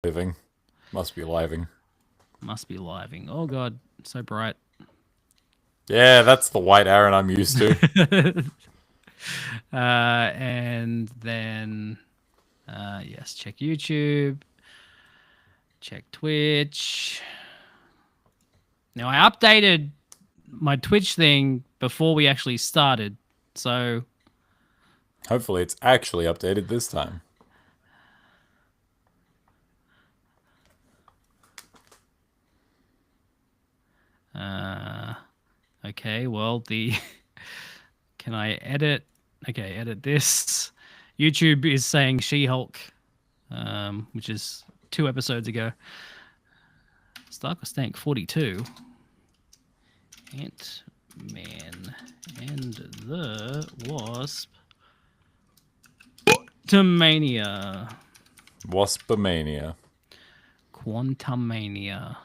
living. Must be living. Must be living. Oh god, so bright. Yeah, that's the white Aaron I'm used to. And then, yes, check YouTube, check Twitch. Now, I updated my Twitch thing before we actually started, so... Hopefully it's actually updated this time. Okay, well, the... Can I edit? Okay, edit this. YouTube is saying She-Hulk, which is 2 episodes ago. Stark or Stank 42. Ant-Man and the Wasp. Quantumania. Waspomania. Quantumania.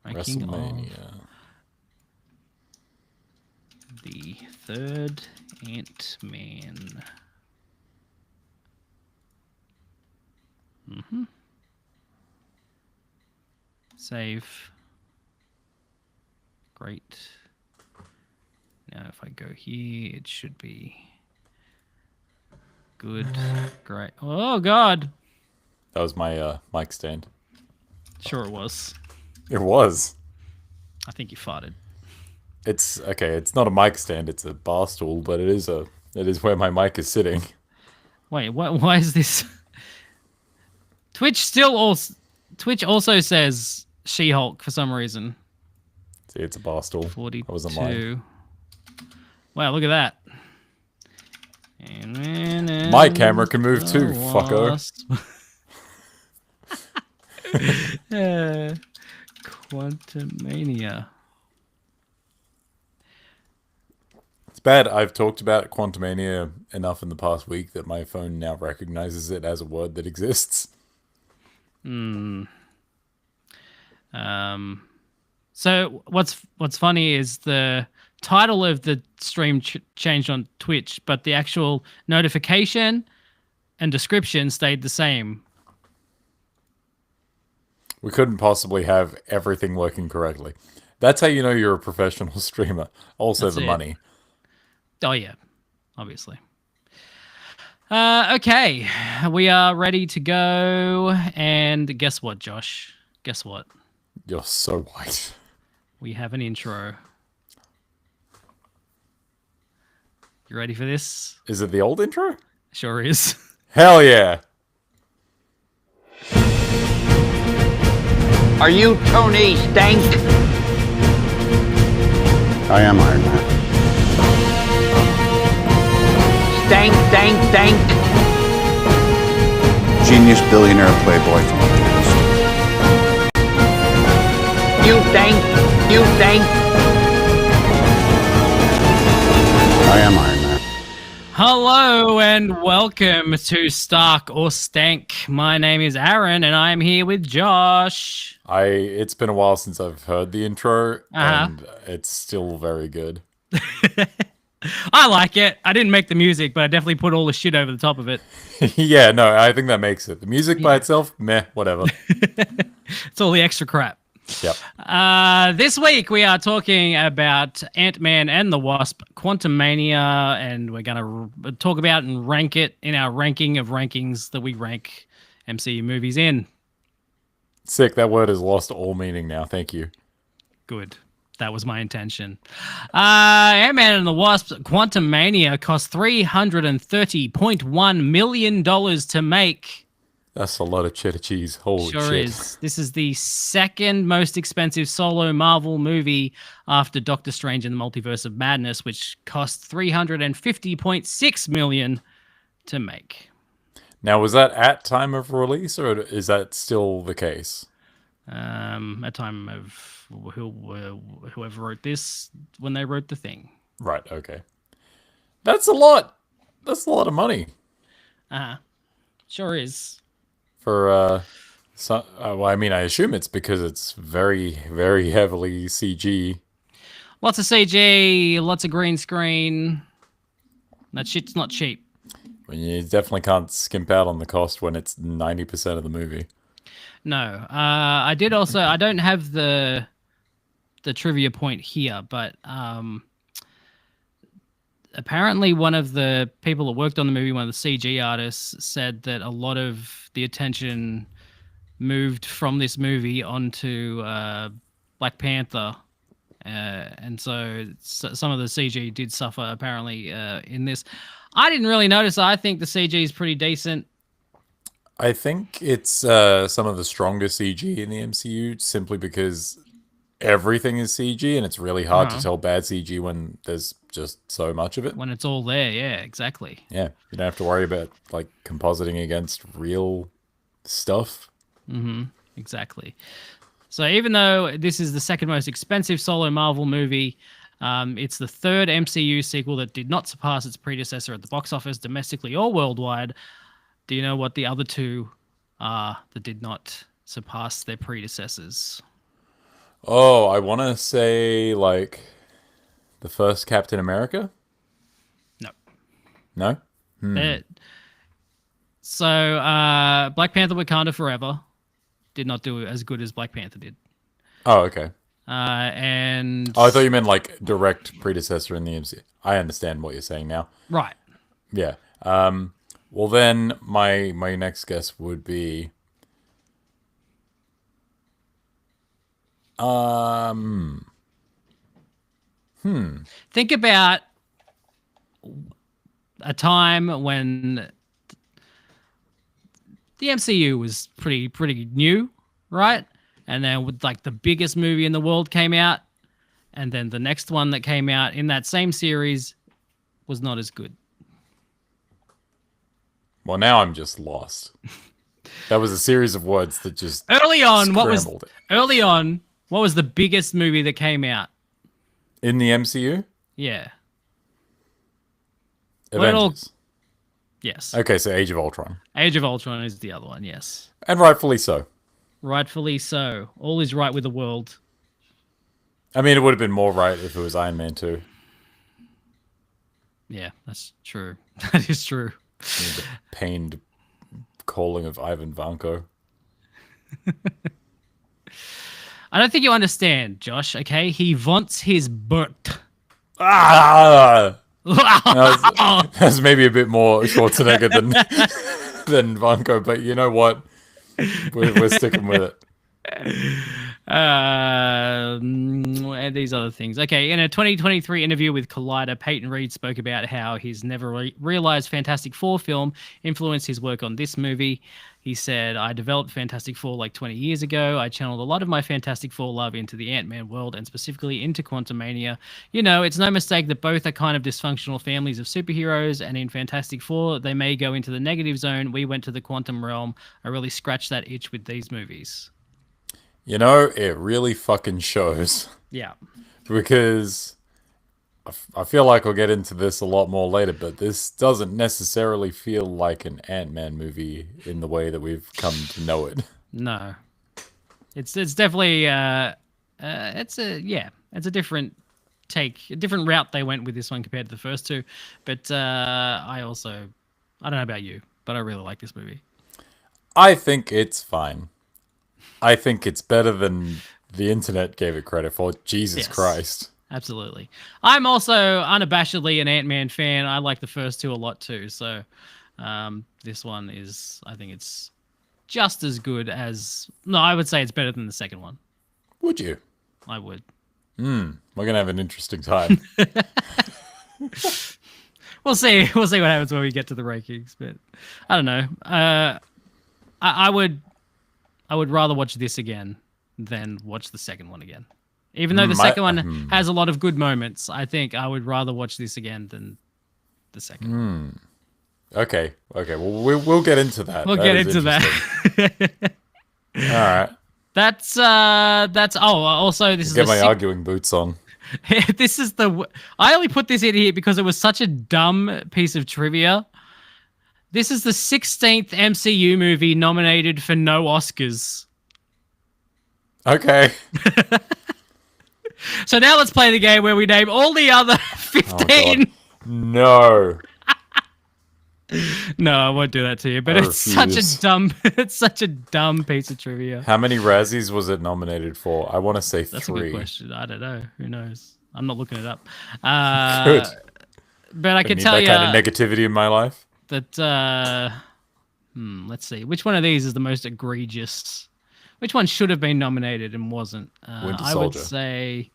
Ranking WrestleMania. of the third Ant-Man. Save. Great. Now if I go here, it should be good. Great. Oh god. That was my mic stand. Sure it was. It was. I think you farted. It's okay, it's not a mic stand, it's a bar stool, but it is where my mic is sitting. Wait, why is this? Twitch also says She-Hulk for some reason. See, it's a bar stool. 42. I wasn't lying. Wow, look at that. My camera can move too, fucko. Quantumania. It's bad. I've talked about Quantumania enough in the past week that my phone now recognizes it as a word that exists. So what's funny is the title of the stream changed on Twitch, but the actual notification and description stayed the same. We couldn't possibly have everything working correctly. That's how you know you're a professional streamer. Also, That's the it. money. Oh yeah, obviously. Okay, we are ready to go. And guess what, Josh? Guess what? You're so white. We have an intro. You ready for this? Is it the old intro? Sure is. Hell yeah. Are you Tony Stank? I am Iron Man. Stank, stank, stank. Genius billionaire playboy philanthropist. You stank, you stank. I am Iron Man. Hello and welcome to Stark or Stank. My name is Aaron and I am here with Josh. It's been a while since I've heard the intro, and it's still very good. I like it. I didn't make the music, but I definitely put all the shit over the top of it. Yeah, no, I think that makes it. The music by itself, meh, whatever. It's all the extra crap. Yep. This week we are talking about Ant-Man and the Wasp, Quantumania, and we're going to talk about and rank it in our ranking of rankings that we rank MCU movies in. Sick, that word has lost all meaning now. Thank you. Good. That was my intention. Ant-Man and the Wasp, Quantumania cost $330.1 million to make. That's a lot of cheddar cheese. Holy Sure shit. is. This is the second most expensive solo Marvel movie after Doctor Strange and the Multiverse of Madness, which cost $350.6 million to make. Now, was that at time of release, or is that still the case? At time of whoever wrote this, when they wrote the thing. Right, okay. That's a lot. That's a lot of money. Sure is. For, well, I mean, I assume it's because it's very, very heavily CG. Lots of CG, lots of green screen. That shit's not cheap. You definitely can't skimp out on the cost when it's 90% of the movie. No. I did also. I don't have the trivia point here, but apparently one of the people that worked on the movie, one of the CG artists, said that a lot of the attention moved from this movie onto Black Panther. And so some of the CG did suffer apparently in this. I didn't really notice. I think the CG is pretty decent. I think it's some of the strongest CG in the MCU simply because everything is CG and it's really hard to tell bad CG when there's just so much of it. When it's all there, yeah, exactly. Yeah, you don't have to worry about like compositing against real stuff. Exactly. So even though this is the second most expensive solo Marvel movie, it's the third MCU sequel that did not surpass its predecessor at the box office, domestically or worldwide. Do you know what the other two are that did not surpass their predecessors? Oh, I want to say like the first Captain America. No. No. So Black Panther: Wakanda Forever did not do as good as Black Panther did. Oh, okay. And Oh, I thought you meant like direct predecessor in the MCU. I understand what you're saying now. right. Yeah. Well, then my next guess would be Think about a time when the MCU was pretty new, right? And then with like the biggest movie in the world came out, and then the next one that came out in that same series was not as good. Well, now I'm just lost. That was a series of words that just Early on, what was scrambled it. the biggest movie that came out? In the MCU? Yeah. What it all- Avengers. Yes. Okay, so Age of Ultron. Age of Ultron is the other one, yes. And rightfully so. Rightfully so. All is right with the world. I mean, it would have been more right if it was Iron Man 2. Yeah, that's true. That is true. The pained calling of Ivan Vanko. I don't think you understand, Josh, okay? He wants his butt. Ah! That's maybe a bit more Schwarzenegger than Vanko, but you know what? We're sticking with it. And these other things. Okay, in a 2023 interview with Collider, Peyton Reed spoke about how his never realized Fantastic Four film influenced his work on this movie. He said, I developed Fantastic Four like 20 years ago. I channeled a lot of my Fantastic Four love into the Ant-Man world and specifically into Quantumania. You know, it's no mistake that both are kind of dysfunctional families of superheroes, and in Fantastic Four, they may go into the negative zone. We went to the quantum realm. I really scratched that itch with these movies. You know, it really fucking shows. Yeah. Because I feel like we'll get into this a lot more later, but this doesn't necessarily feel like an Ant-Man movie in the way that we've come to know it. No. It's definitely it's a different take, a different route they went with this one compared to the first two. But I don't know about you, but I really like this movie. I think it's fine. I think it's better than the internet gave it credit for. Jesus Christ. Absolutely. I'm also unabashedly an Ant-Man fan. I like the first two a lot too. So this one is, I think it's just as good as... No, I would say it's better than the second one. Would you? I would. We're going to have an interesting time. We'll see. We'll see what happens when we get to the rankings. But I don't know. I would rather watch this again than watch the second one again. Even though the second one has a lot of good moments, I think I would rather watch this again than the second one. Okay. Well, we'll get into that. We'll get into that. All right. That's also this is Get my arguing boots on. This is I only put this in here because it was such a dumb piece of trivia. This is the 16th MCU movie nominated for no Oscars. Okay. So now let's play the game where we name all the other 15. No. No, I won't do that to you. But I it's such refuse. a dumb, it's such a dumb piece of trivia. How many Razzies was it nominated for? I want to say That's a good 3. question. I don't know. Who knows? I'm not looking it up. Good. But I I can need tell that you kind of negativity in my life. that. Let's see. Which one of these is the most egregious? Which one should have been nominated and wasn't? Winter I would Soldier. say.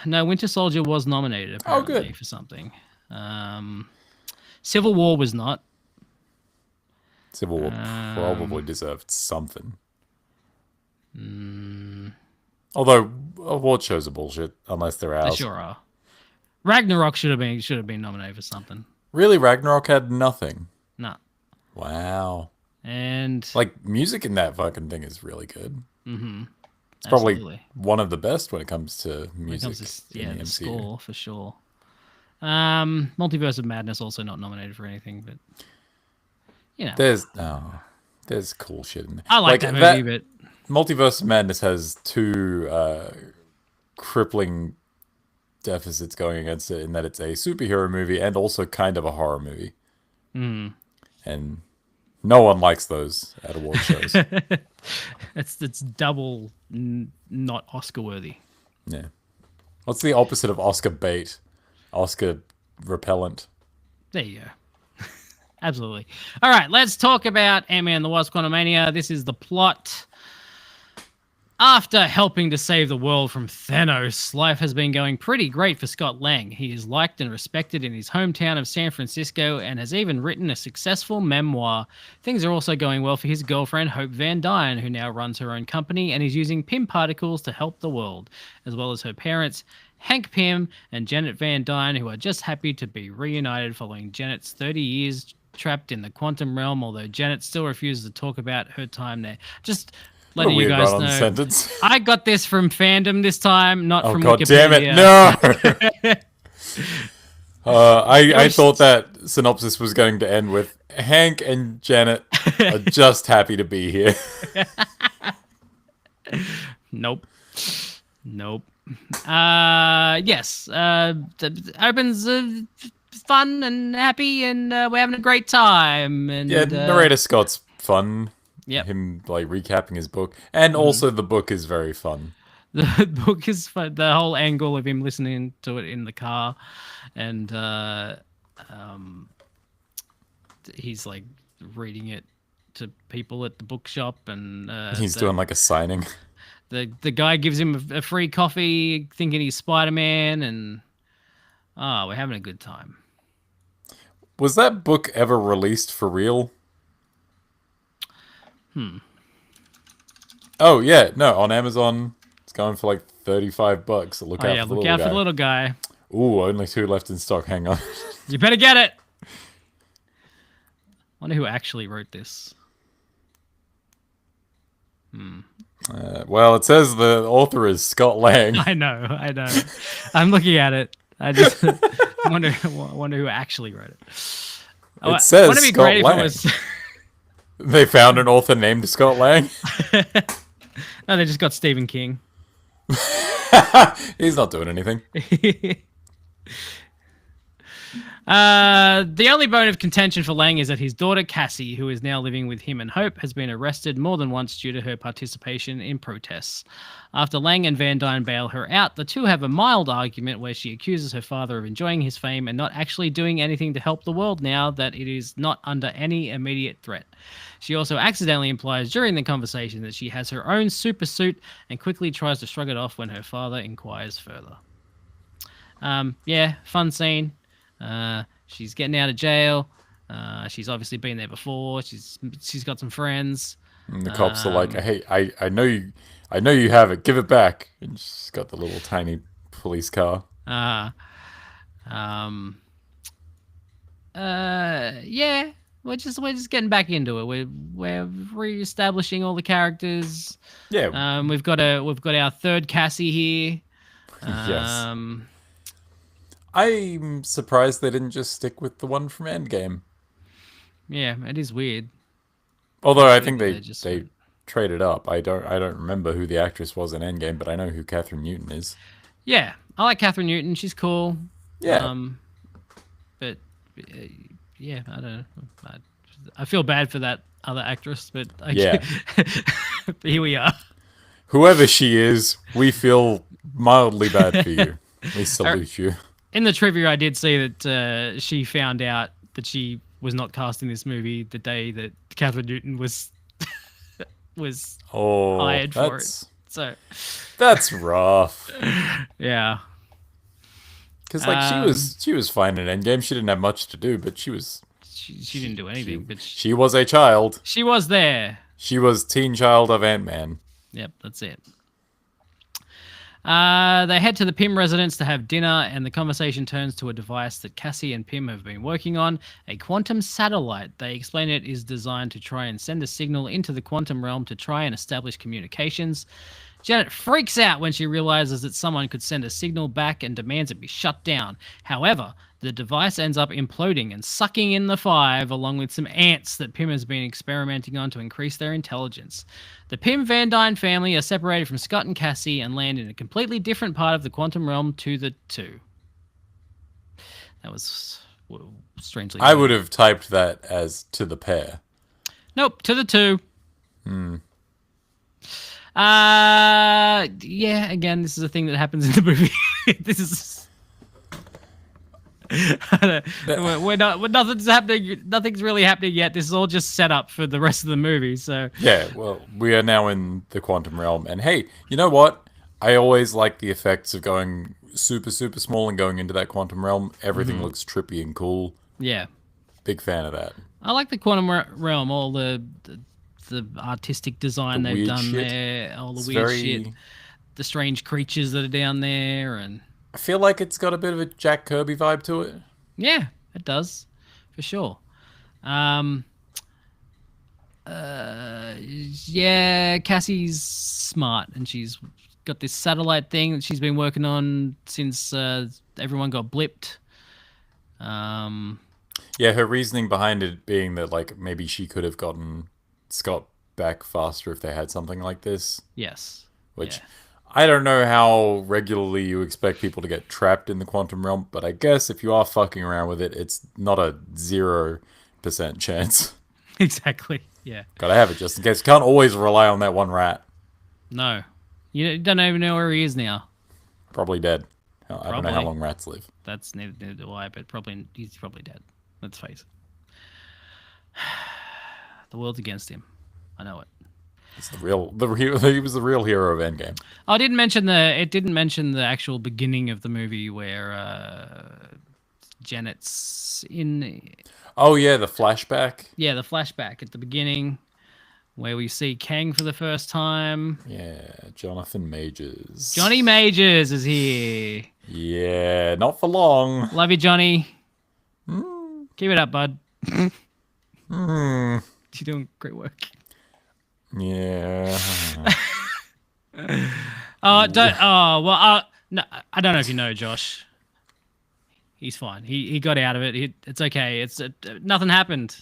No, Winter Soldier was nominated Oh, apparently good. for something. Civil War was not. Civil War probably deserved something. Although award shows are bullshit unless they're They ours. sure are. Ragnarok should have been nominated for something. Really, Ragnarok had nothing. No. Wow. And Like music in that fucking thing is really good. It's probably absolutely. one of the best when it comes to When it music comes to in the the MCU. score for sure. Multiverse of Madness also not nominated for anything, but you know, There's cool shit in there. I like that movie, but Multiverse of Madness has 2 crippling deficits going against it in that it's a superhero movie and also kind of a horror movie. And no one likes those at award shows. it's double not Oscar worthy. Yeah. What's the opposite of Oscar bait? Oscar repellent. There you go. Absolutely. All right, let's talk about Ant-Man and the Wasp: Quantumania. This is the plot. After helping to save the world from Thanos, life has been going pretty great for Scott Lang. He is liked and respected in his hometown of San Francisco and has even written a successful memoir. Things are also going well for his girlfriend, Hope Van Dyne, who now runs her own company and is using Pym particles to help the world, as well as her parents, Hank Pym and Janet Van Dyne, who are just happy to be reunited following Janet's 30 years trapped in the quantum realm, although Janet still refuses to talk about her time there. Just What a letting you weird guys run-on know. sentence. I got this from fandom this time, not Oh from god Wikipedia. damn it! No. I thought that synopsis was going to end with Hank and Janet are just happy to be here. Nope. Yes. Opens fun and happy, and we're having a great time. And Yeah, narrator Scott's fun. Yep. Him like recapping his book, and also the book is very fun. The book is fun. The whole angle of him listening to it in the car, and he's like reading it to people at the bookshop, and He's doing like a signing. the guy gives him a free coffee, thinking he's Spider-Man, and we're having a good time. Was that book ever released for real? Oh yeah, no, on Amazon it's going for like $35. Look out for the Look little out guy. for the little guy. Ooh, only 2 left in stock. Hang on. You better get it. Wonder who actually wrote this. Well, it says the author is Scott Lang. I know. I'm looking at it. I just wonder who actually wrote it. It says wouldn't it be Scott great Lang. if it was? They found an author named Scott Lang. No, they just got Stephen King. He's not doing anything. The only bone of contention for Lang is that his daughter Cassie, who is now living with him and Hope, has been arrested more than once due to her participation in protests. After Lang and Van Dyne bail her out, the two have a mild argument where she accuses her father of enjoying his fame and not actually doing anything to help the world now that it is not under any immediate threat. She also accidentally implies during the conversation that she has her own super suit and quickly tries to shrug it off when her father inquires further. Yeah, fun scene. She's getting out of jail. She's obviously been there before. She's got some friends. And the cops are like, "Hey, I know you have it. Give it back." And she's got the little tiny police car. Yeah, we're just getting back into it. We're reestablishing all the characters. Yeah. We've got our third Cassie here. Yes. I'm surprised they didn't just stick with the one from Endgame. Yeah, it is weird. Although I think they just traded up. I don't remember who the actress was in Endgame, but I know who Catherine Newton is. Yeah, I like Catherine Newton. She's cool. Yeah. But yeah, I don't know. I feel bad for that other actress, but Yeah. but here we are. Whoever she is, we feel mildly bad for you. We salute you. In the trivia, I did see that she found out that she was not cast in this movie the day that Catherine Newton was Oh, hired for it. So that's rough. yeah, Because like she was fine in Endgame. She didn't have much to do, but she didn't do anything. But she was a child. she was there. She was teen child of Ant-Man. Yep, that's it. They head to the Pym residence to have dinner, and the conversation turns to a device that Cassie and Pym have been working on, a quantum satellite. They explain it is designed to try and send a signal into the quantum realm to try and establish communications. Janet freaks out when she realizes that someone could send a signal back and demands it be shut down. However, the device ends up imploding and sucking in the five, along with some ants that Pym has been experimenting on to increase their intelligence. The Pym Van Dyne family are separated from Scott and Cassie and land in a completely different part of the quantum realm to the two. That was strangely. I would have typed that as to the pair. Nope, to the two. Yeah, again, this is a thing that happens in the movie. This is nothing's happening. Nothing's really happening yet. This is all just set up for the rest of the movie. So yeah, well, we are now in the quantum realm, and hey, you know what? I always like the effects of going super small and going into that quantum realm. Everything looks trippy and cool. yeah, Big fan of that. I like the quantum realm. All the artistic design The they've weird done shit. there. All the It's weird very- shit. The strange creatures that are down there, and I feel like it's got a bit of a Jack Kirby vibe to it. yeah, it does, for sure. Yeah, Cassie's smart, and she's got this satellite thing that she's been working on since everyone got blipped. Yeah, her reasoning behind it being that like maybe she could have gotten Scott back faster if they had something like this. Yes. Which Yeah. I don't know how regularly you expect people to get trapped in the quantum realm, but I guess if you are fucking around with it, it's not a 0% chance. Exactly. Yeah. Gotta have it just in case. Can't always rely on that one rat. No. You don't even know where he is now. Probably dead. I don't know how Probably. long rats live. That's neither do I, but he's probably dead. Let's face it. The world's against him. I know it. It's he was the real hero of Endgame. Oh, it didn't mention the actual beginning of the movie where Janet's in. Oh yeah, the flashback. Yeah, the flashback at the beginning where we see Kang for the first time. Yeah, Jonathan Majors. Johnny Majors is here. Yeah, not for long. Love you, Johnny. Keep it up, bud. You're doing great work. Yeah. No, I don't know if you know, Josh. He's fine. He got out of it. It's okay. It's nothing happened.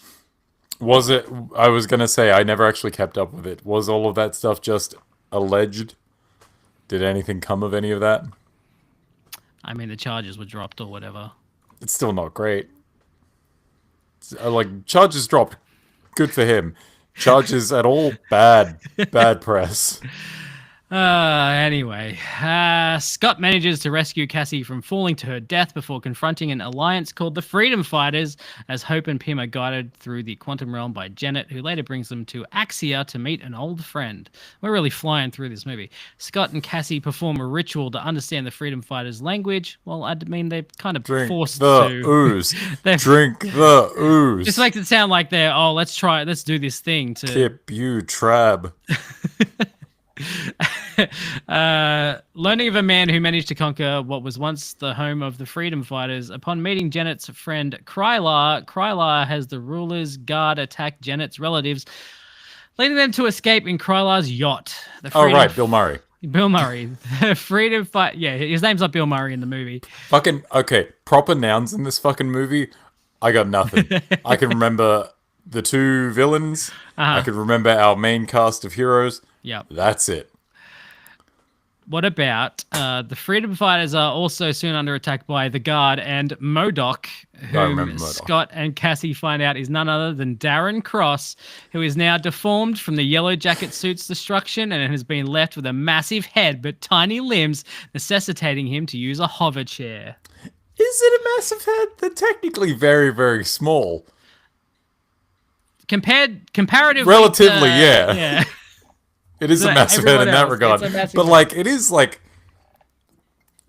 Was it? I was gonna say I never actually kept up with it. Was all of that stuff just alleged? Did anything come of any of that? I mean, the charges were dropped or whatever. It's still not great. Like charges dropped. Good for him. Charges at all bad press. Anyway, Scott manages to rescue Cassie from falling to her death before confronting an alliance called the Freedom Fighters as Hope and Pym are guided through the quantum realm by Janet, who later brings them to Axia to meet an old friend. We're really flying through this movie. Scott and Cassie perform a ritual to understand the Freedom Fighters' language. Well, I mean, they're kind of Drink forced the to. ooze. Drink the ooze. Just makes it sound like they're, let's do this thing to... Kip you trab. Learning of a man who managed to conquer what was once the home of the Freedom Fighters. Upon meeting Janet's friend Krylar has the ruler's guard attack Janet's relatives, leading them to escape in Krylar's yacht. Bill Murray. Bill Murray. The Freedom Fight. Yeah, his name's not Bill Murray in the movie. Fucking okay. Proper nouns in this fucking movie. I got nothing. I can remember the two villains. I can remember our main cast of heroes. Yep. That's it. what about the freedom fighters are also soon under attack by the guard and MODOK, whom remember MODOK. Scott and Cassie find out is none other than Darren Cross, who is now deformed from the Yellow Jacket suit's destruction and has been left with a massive head but tiny limbs, necessitating him to use a hover chair. Is it a massive head? They're technically very, very small. Comparatively, Relatively, yeah. Yeah. It is So a massive head in everyone that else, regard. it's a massive But, head. like, it is, like,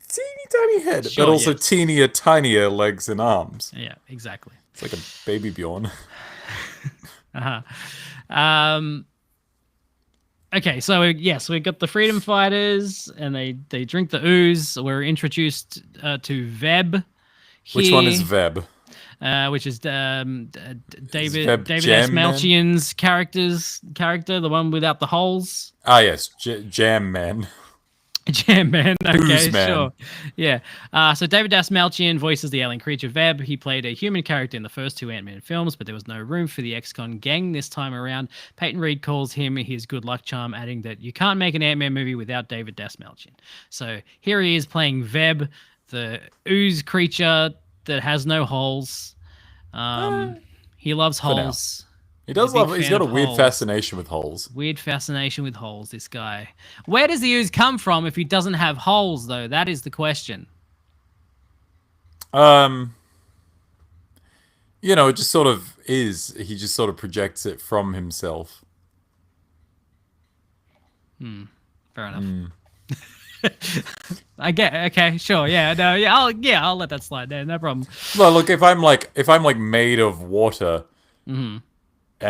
teeny tiny head, Sure, but also yes. teenier, tinier legs and arms. Yeah, exactly. It's like a baby Bjorn. Okay, so yes, we got the freedom fighters, and they drink the ooze. We're introduced to Veb. Which one here, is Veb? Which is David Veb S. Jam Man? Malchian's character, the one without the holes. Ah, yes, Jam Man. Jam Man. Okay, Ooze Man. sure. Yeah. So David Das Malchian voices the alien creature Veb. He played a human character in the first two Ant-Man films, but there was no room for the ex-con gang this time around. Peyton Reed calls him his good luck charm, adding that you can't make an Ant-Man movie without David Das Malchian. So here he is playing Veb, the ooze creature that has no holes. He loves now. holes. He does He's a big love. He's fan got a of weird holes. fascination with holes. Weird fascination with holes, this guy. Where does the ooze come from if he doesn't have holes, though? That is the question. You know, it just sort of is. He just sort of projects it from himself. Fair enough. I get. Okay, sure. Yeah, no, yeah, I'll let that slide there. No problem. Well, look, if I'm like made of water, and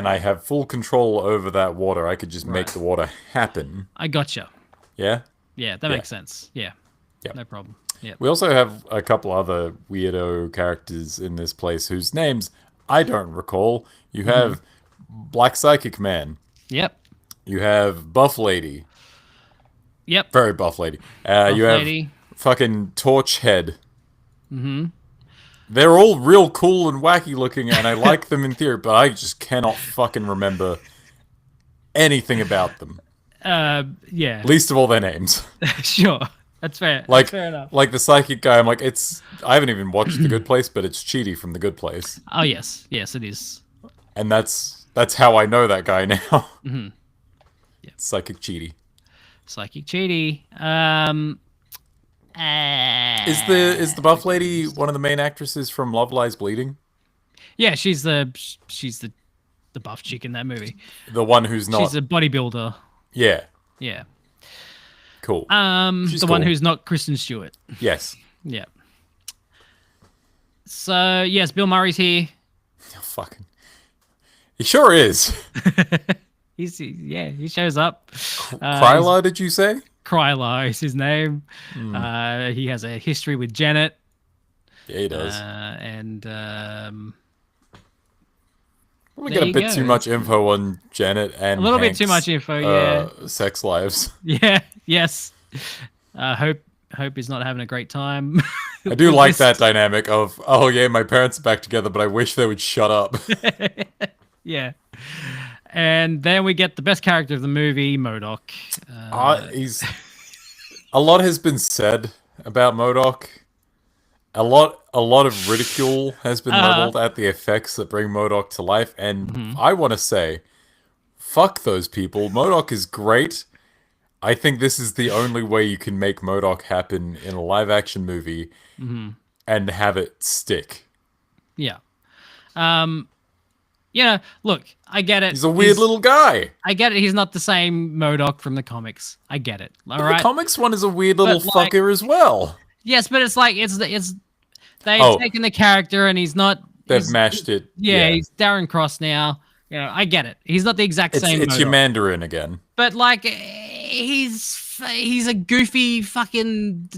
I have full control over that water, I could just make the water happen. I gotcha. Yeah. Yeah, that makes sense. Yeah. Yep. No problem. Yeah. We also have a couple other weirdo characters in this place whose names I don't recall. You have Black Psychic Man. Yep. You have Buff Lady. Yep. Very buff lady. You have Lady. fucking Torch Head. They're all real cool and wacky looking, and I like them in theory, but I just cannot fucking remember anything about them. Yeah. Least of all their names. Sure. That's fair. Like, That's fair enough. like the psychic guy, I'm like, I haven't even watched The Good Place, but it's Cheaty from The Good Place. Oh yes, yes, it is. And that's how I know that guy now. Psychic Cheaty. Psychic Cheaty. Is the buff lady one of the main actresses from Love Lies Bleeding? Yeah, she's the buff chick in that movie. The one who's not. She's a bodybuilder. Yeah. Yeah. Cool. She's The one cool. who's not Kristen Stewart. Yes. Yeah. So yes, Bill Murray's here. Oh, fucking. He sure is. He shows up. Kryla, did you say? Krylar is his name. He has a history with Janet. Yeah, he does. And We there get a you bit go. too much info on Janet and a little bit Hank's, too much info, yeah. Sex lives. Yeah, yes. Hope is not having a great time. I do with like this. that dynamic of, oh yeah, my parents are back together, but I wish they would shut up. Yeah. And then we get the best character of the movie, MODOK. He's a lot has been said about MODOK. A lot of ridicule has been leveled at the effects that bring MODOK to life, and I want to say, fuck those people. MODOK is great. I think this is the only way you can make MODOK happen in a live-action movie and have it stick. Yeah. Look, I get it. He's a weird little guy. I get it. He's not the same MODOK from the comics. I get it. All right. The comics one is a weird little But, like- fucker as well. Yes, but it's like they've Oh. taken the character and he's not. They've he's- mashed it. Yeah, he's Darren Cross now. I get it. He's not the exact same. It's your MODOK. Mandarin again. But like, he's a goofy, fucking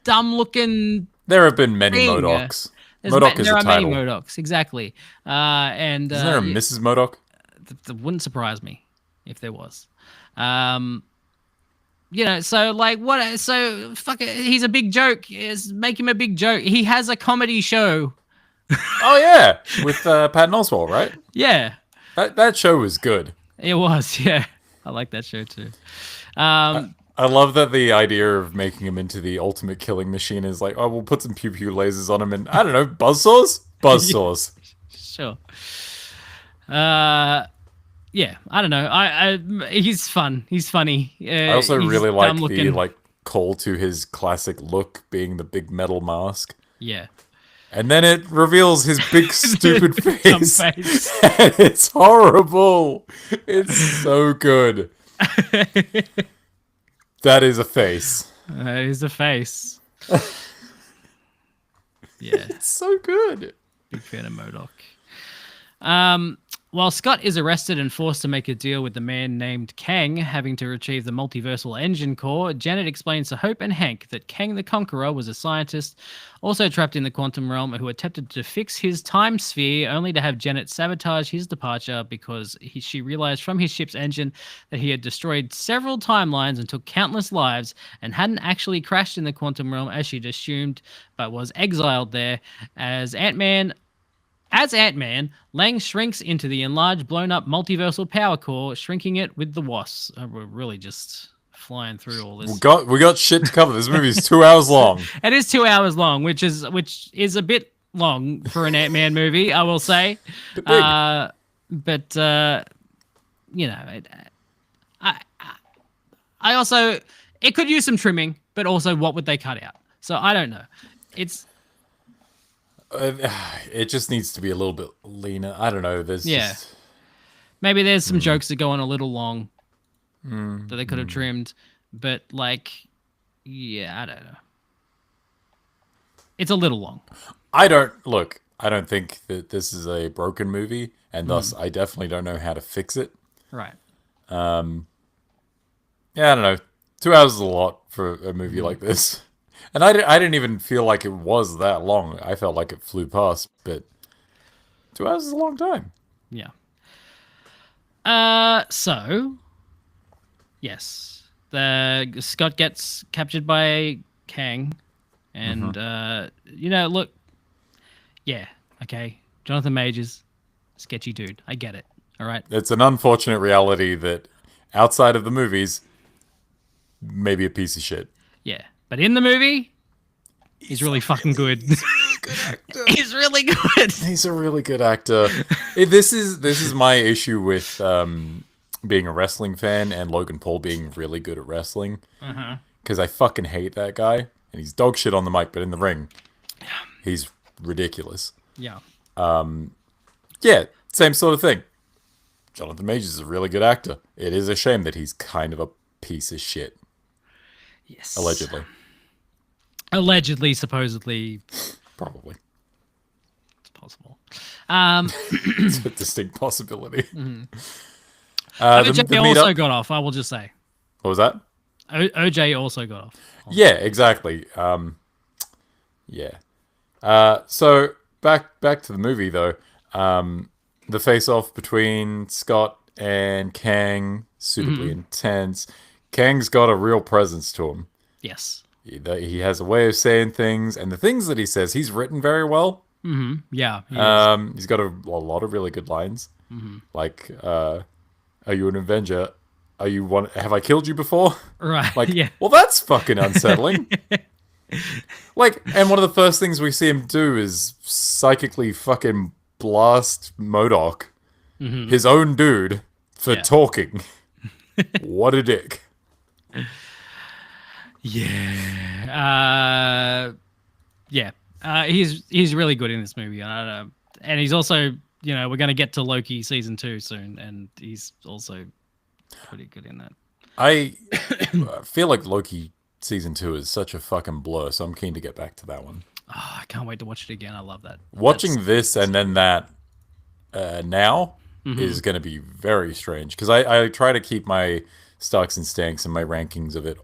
dumb-looking. There have been many Thing. MODOKs. MODOK is there a are many title. MODOKs, exactly. And Isn't there a Mrs. MODOK? that wouldn't surprise me if there was. So like what? So fuck it. He's a big joke. Make him a big joke. He has a comedy show. Oh yeah, with Patton Oswalt, right? Yeah, That show was good. it was. Yeah, I like that show too. I I love that the idea of making him into the ultimate killing machine is like, oh, we'll put some pew pew lasers on him and I don't know, buzzsaws? Buzzsaws. Sure. Yeah, I don't know. He's fun. He's funny. I also he's really like dumb the looking. like call to his classic look being the big metal mask. Yeah. And then it reveals his big stupid Dumb face. face. And it's horrible. It's so good. That is a face. He's a face. Yeah. It's so good. Big fan of MODOK. While Scott is arrested and forced to make a deal with the man named Kang, having to retrieve the multiversal engine core, Janet explains to Hope and Hank that Kang the Conqueror was a scientist also trapped in the quantum realm who attempted to fix his time sphere, only to have Janet sabotage his departure because she realized from his ship's engine that he had destroyed several timelines and took countless lives and hadn't actually crashed in the quantum realm as she'd assumed, but was exiled there. As Ant-Man, Lang shrinks into the enlarged, blown-up multiversal power core, shrinking it with the Wasps. We're really just flying through all this. We got shit to cover. This movie is 2 hours long. It is 2 hours long, which is a bit long for an Ant-Man movie, I will say. But you know, I also it could use some trimming, but also what would they cut out? So I don't know. It just needs to be a little bit leaner. I don't know. Maybe there's some jokes that go on a little long that they could have trimmed, but like, yeah, I don't know. It's a little long. I don't think that this is a broken movie, and thus I definitely don't know how to fix it. Right. Yeah, I don't know. 2 hours is a lot for a movie like this. And I didn't even feel like it was that long. I felt like it flew past, but 2 hours is a long time. Yeah. So, yes. Scott gets captured by Kang. And, look. Yeah, okay. Jonathan Majors, sketchy dude. I get it. All right. It's an unfortunate reality that outside of the movies, maybe a piece of shit. Yeah. But in the movie, he's really fucking good. He's really good. He's a really good actor. This is my issue with being a wrestling fan and Logan Paul being really good at wrestling. Because I fucking hate that guy. And he's dog shit on the mic, but in the ring, he's ridiculous. Yeah. Yeah, same sort of thing. Jonathan Majors is a really good actor. It is a shame that he's kind of a piece of shit. Yes. Allegedly. Allegedly, supposedly. Probably. It's possible. It's a distinct possibility. OJ also got off, I will just say. What was that? OJ also got off. Yeah, exactly. Yeah. So back to the movie though. The face-off between Scott and Kang, superbly intense. Kang's got a real presence to him. Yes. He has a way of saying things, and the things that he says, he's written very well. Yeah. He's got a lot of really good lines. Like, are you an Avenger? Are you one? Have I killed you before? Right. Like, yeah. well, that's fucking unsettling. Like, and one of the first things we see him do is psychically fucking blast MODOK, his own dude, for talking. What a dick. Yeah. He's really good in this movie. And he's also, we're going to get to Loki season 2 soon, and he's also pretty good in that. I feel like Loki season 2 is such a fucking blur, so I'm keen to get back to that one. Oh, I can't wait to watch it again. I love that. Watching this and then that now is going to be very strange, because I try to keep my Starks and Stanks and my rankings of it,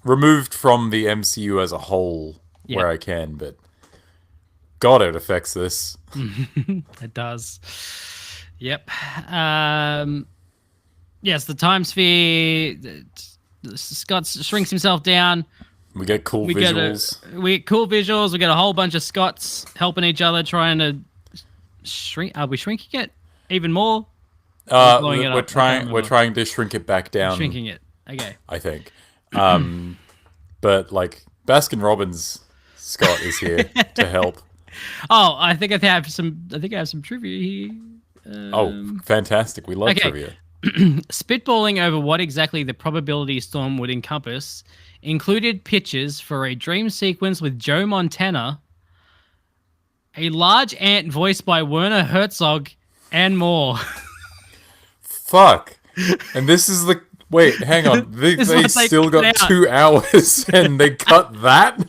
removed from the MCU as a whole where I can, but God, it affects this. It does. Yep. Yes, the time sphere. Scott shrinks himself down. We get cool visuals. We get cool visuals. We get a whole bunch of Scotts helping each other, trying to shrink. Are we shrinking it even more? blowing it we're up? I can't trying. We're remember. trying to shrink it back down. Shrinking it. Okay. I think. But like Baskin Robbins Scott is here to help. Oh, I think I have some. I think I have some trivia here. Oh, fantastic! We love okay. trivia. Spitballing over what exactly the probability storm would encompass included pitches for a dream sequence with Joe Montana, a large ant voiced by Werner Herzog, and more. Fuck. And this is the wait. Hang on. They This is what they still cut got out. 2 hours, and they cut that.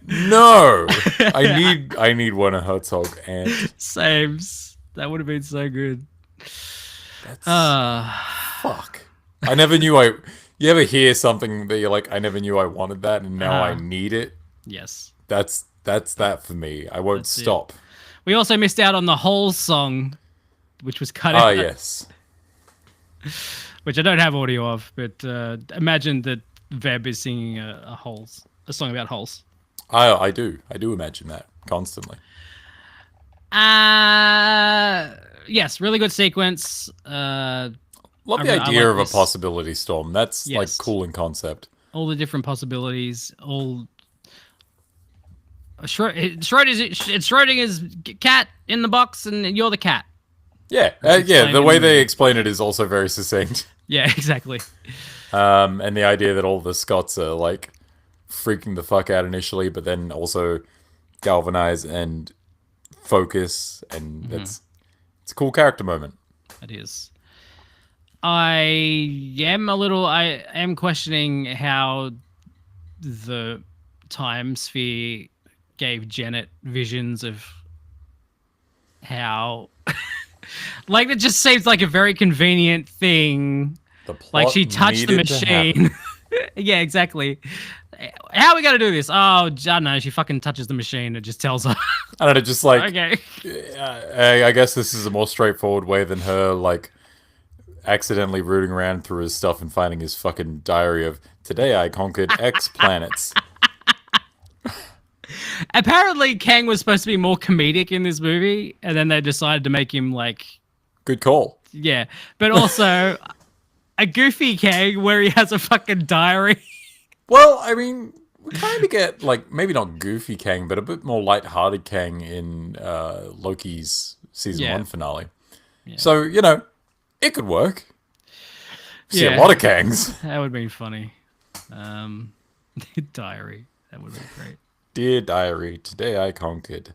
No, I need Werner Herzog and Sames. That would have been so good. fuck. I never knew I. You ever hear something that you're like, I never knew I wanted that, and now I need it. Yes. That's that for me. I won't That's it. stop. We also missed out on the whole song, which was cut Ah, out. yes. Which I don't have audio of, but imagine that Veb is singing a song about holes. I do imagine that constantly. Yes, really good sequence. Love I the idea like of a this. possibility storm. That's like Yes. cool in concept. All the different possibilities. All Schrodinger's cat in the box, and you're the cat. Yeah, explained the in way the they movie. explain it is also very succinct. Yeah, exactly. And the idea that all the Scots are like freaking the fuck out initially, but then also galvanize and focus, and it's a cool character moment. It is. I am questioning how the time sphere gave Janet visions of how like it just seems like a very convenient thing. The plot Like she touched the needed to happen. machine. Yeah, exactly. How are we gonna do this? Oh, I don't know. She fucking touches the machine. It just tells her. I don't know, just like Okay. I guess this is a more straightforward way than her like accidentally rooting around through his stuff and finding his fucking diary of today I conquered X planets. Apparently, Kang was supposed to be more comedic in this movie, and then they decided to make him like, Good call. yeah, but also a goofy Kang where he has a fucking diary. Well, I mean, we kind of get like maybe not goofy Kang, but a bit more light-hearted Kang in Loki's season 1 finale. So it could work. See a Yeah. lot of Kangs. That would have been funny. Diary. That would have been great. Dear diary, today I conquered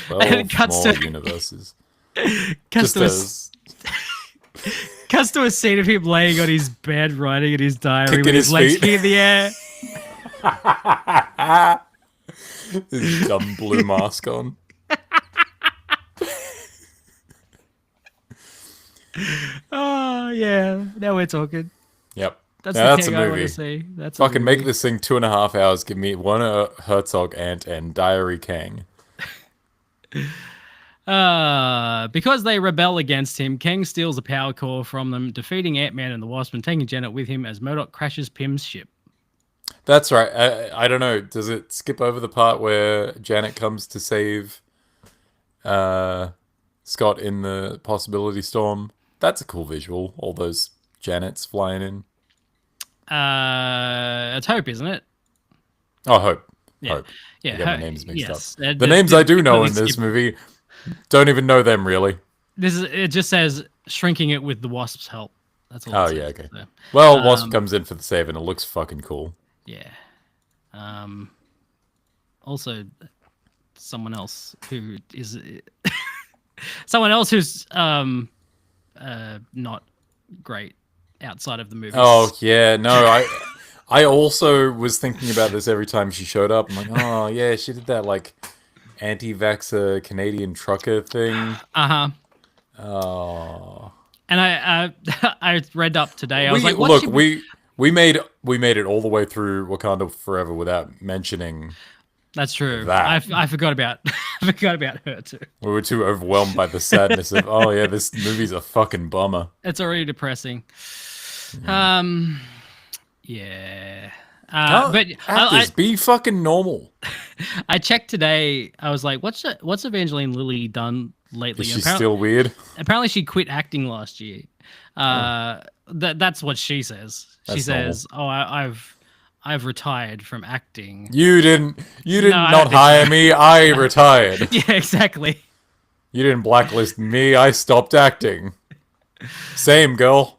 And it 12 cuts more to- universes. Cuts Just to, a, as cuts to a scene of him laying on his bed, writing in his diary Kicking with his his legs feet. in the air. his dumb blue mask on. Oh yeah, now we're talking. Yep. That's Now the that's a Kang I want movie. to see. That's a Fucking make movie. this thing 2.5 hours. Give me one Herzog Ant and Diary Kang. Because they rebel against him, Kang steals a power core from them, defeating Ant-Man and the Wasp and taking Janet with him as MODOK crashes Pym's ship. That's right. I don't know. Does it skip over the part where Janet comes to save Scott in the possibility storm? That's a cool visual. All those Janets flying in. It's Hope, isn't it? Oh, Hope. Yeah. Hope. Yeah, I get my Ho- names mixed yes. up. The names I do know in Skip- this movie, don't even know them really. It just says shrinking it with the Wasp's help. That's all. Oh, it says, yeah, okay. so, Well, Wasp comes in for the save and it looks fucking cool. yeah. Also, someone else who is someone else who's not great outside of the movies. Oh, yeah. No, I also was thinking about this every time she showed up. I'm like, oh, yeah, she did that, like, anti-vaxxer Canadian trucker thing. Uh-huh. Oh. And I read up today. I was like, look, we made it all the way through Wakanda Forever without mentioning. That's true. that. I forgot about I forgot about her too. We were too overwhelmed by the sadness of, oh, yeah, this movie's a fucking bummer. It's already depressing. Yeah. But Actors, be fucking normal. I checked today. I was like, what's Evangeline Lilly done lately. Is she still weird? Apparently, she quit acting last year. That's what she says. She That's says, "Oh, I've retired from acting." You didn't I don't not think so. hire me. I retired. Yeah, exactly. You didn't blacklist me. I stopped acting. Same, girl.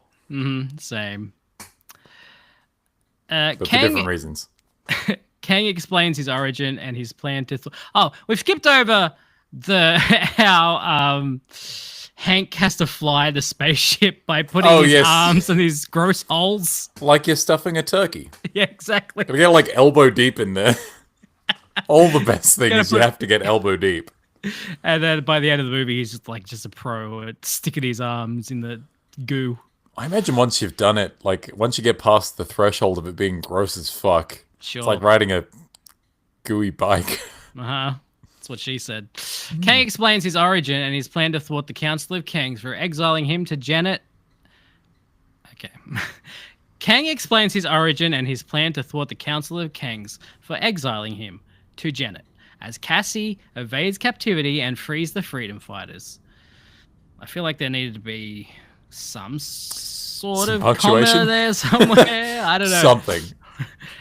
Same. But for Kang, different reasons. Kang explains his origin and his plan to. We've skipped over how Hank has to fly the spaceship by putting his arms in these gross holes. Like you're stuffing a turkey. Yeah, exactly. Gotta get like elbow deep in there. All the best things you have to get elbow deep. And then by the end of the movie, he's just a pro at sticking his arms in the goo. I imagine once you've done it, like once you get past the threshold of it being gross as fuck, Sure. it's like riding a gooey bike. That's what she said. Kang explains his origin and his plan to thwart the Council of Kangs for exiling him to Janet. Okay. Kang explains his origin and his plan to thwart the Council of Kangs for exiling him to Janet, as Cassie evades captivity and frees the freedom fighters. I feel like there needed to be some sort of punctuation comma there somewhere. I don't know. Something.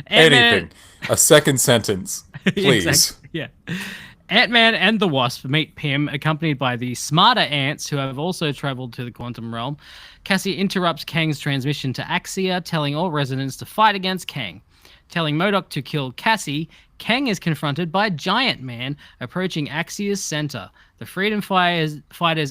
Anything. A second sentence, please. Exactly. Yeah. Ant-Man and the Wasp meet Pym, accompanied by the smarter ants who have also traveled to the quantum realm. Cassie interrupts Kang's transmission to Axia, telling all residents to fight against Kang. Telling MODOK to kill Cassie, Kang is confronted by Giant Man approaching Axia's center. The freedom fighters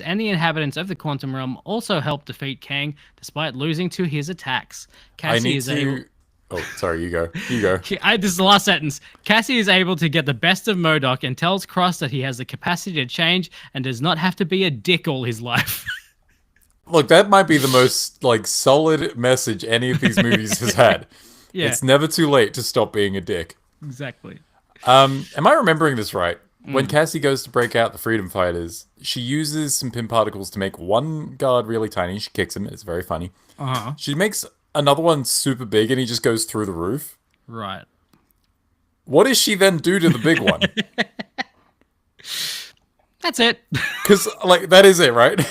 and the inhabitants of the quantum realm also help defeat Kang, despite losing to his attacks. Cassie is able... Oh, sorry, you go. You go. This is the last sentence. Cassie is able to get the best of MODOK and tells Cross that he has the capacity to change and does not have to be a dick all his life. Look, that might be the most solid message any of these movies has had. Yeah. It's never too late to stop being a dick. Exactly. Am I remembering this right? When Cassie goes to break out the freedom fighters, she uses some Pym particles to make one guard really tiny. She kicks him. It's very funny. She makes another one super big, and he just goes through the roof. Right. What does she then do to the big one? That's it. Because, that is it, right?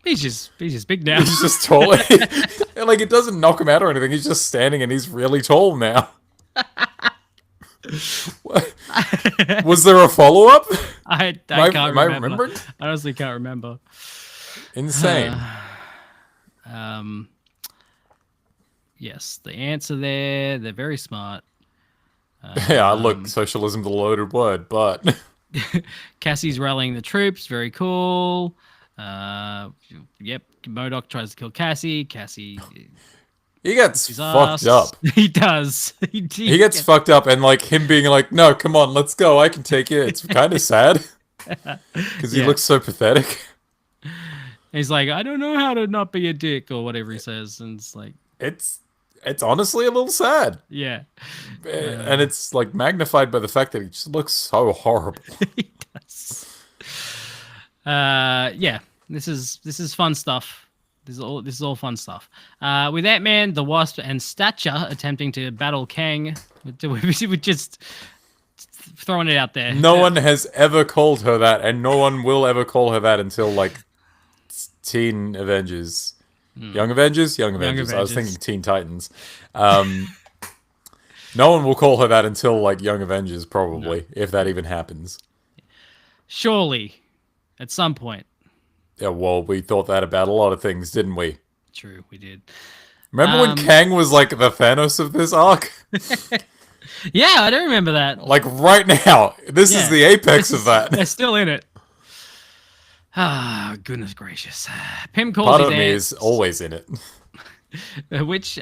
He's just big now. He's just tall. It doesn't knock him out or anything. He's just standing, and he's really tall now. Was there a follow-up? I can't remember. Am I remembering? I honestly can't remember. Insane. Yes, the ants are there. They're very smart. Yeah, look, socialism's a loaded word, but... Cassie's rallying the troops. Very cool. Yep, MODOK tries to kill Cassie. Cassie... He gets fucked up. He does. He gets fucked up, and him being like, "No, come on, let's go. I can take it." It's kind of sad because he looks so pathetic. He's like, "I don't know how to not be a dick," or whatever he says, and it's like, it's honestly a little sad. Yeah, and it's magnified by the fact that he just looks so horrible. He does. Yeah, this is fun stuff. This is all fun stuff. With Ant-Man, the Wasp, and Stature attempting to battle Kang, we're just throwing it out there. No one has ever called her that, and no one will ever call her that until Teen Avengers, Young Avengers. I was thinking Teen Titans. No one will call her that until Young Avengers, probably, if that even happens. Surely, at some point. Yeah, well, we thought that about a lot of things, didn't we? True, we did. Remember when Kang was the Thanos of this arc? Yeah, I do remember that. Right now. This is the apex of that. They're still in it. Ah, goodness gracious. Pym calls Part his of me ants, is always in it. Which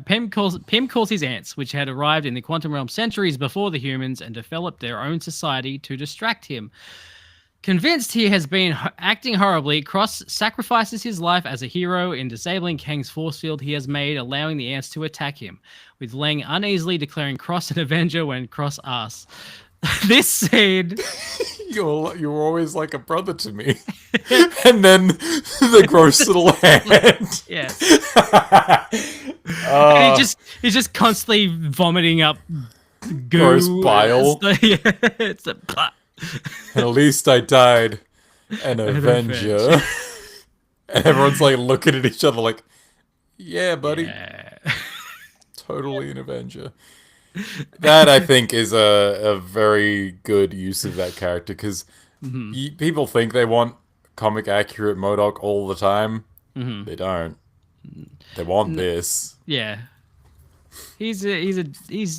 Pym calls his ants, which had arrived in the quantum realm centuries before the humans and developed their own society to distract him. Convinced he has been acting horribly, Cross sacrifices his life as a hero in disabling Kang's force field he has made, allowing the ants to attack him, with Lang uneasily declaring Cross an Avenger when Cross asks. This scene... You're always like a brother to me. And then the gross little hand. Yeah. And he's just constantly vomiting up goo. Gross bile. It's a... At least I died an Avenger. And everyone's like looking at each other like, yeah, buddy. Yeah. Totally an Avenger. That, I think, is a very good use of that character, because people think they want comic accurate MODOK all the time. They don't. They want this. Yeah. He's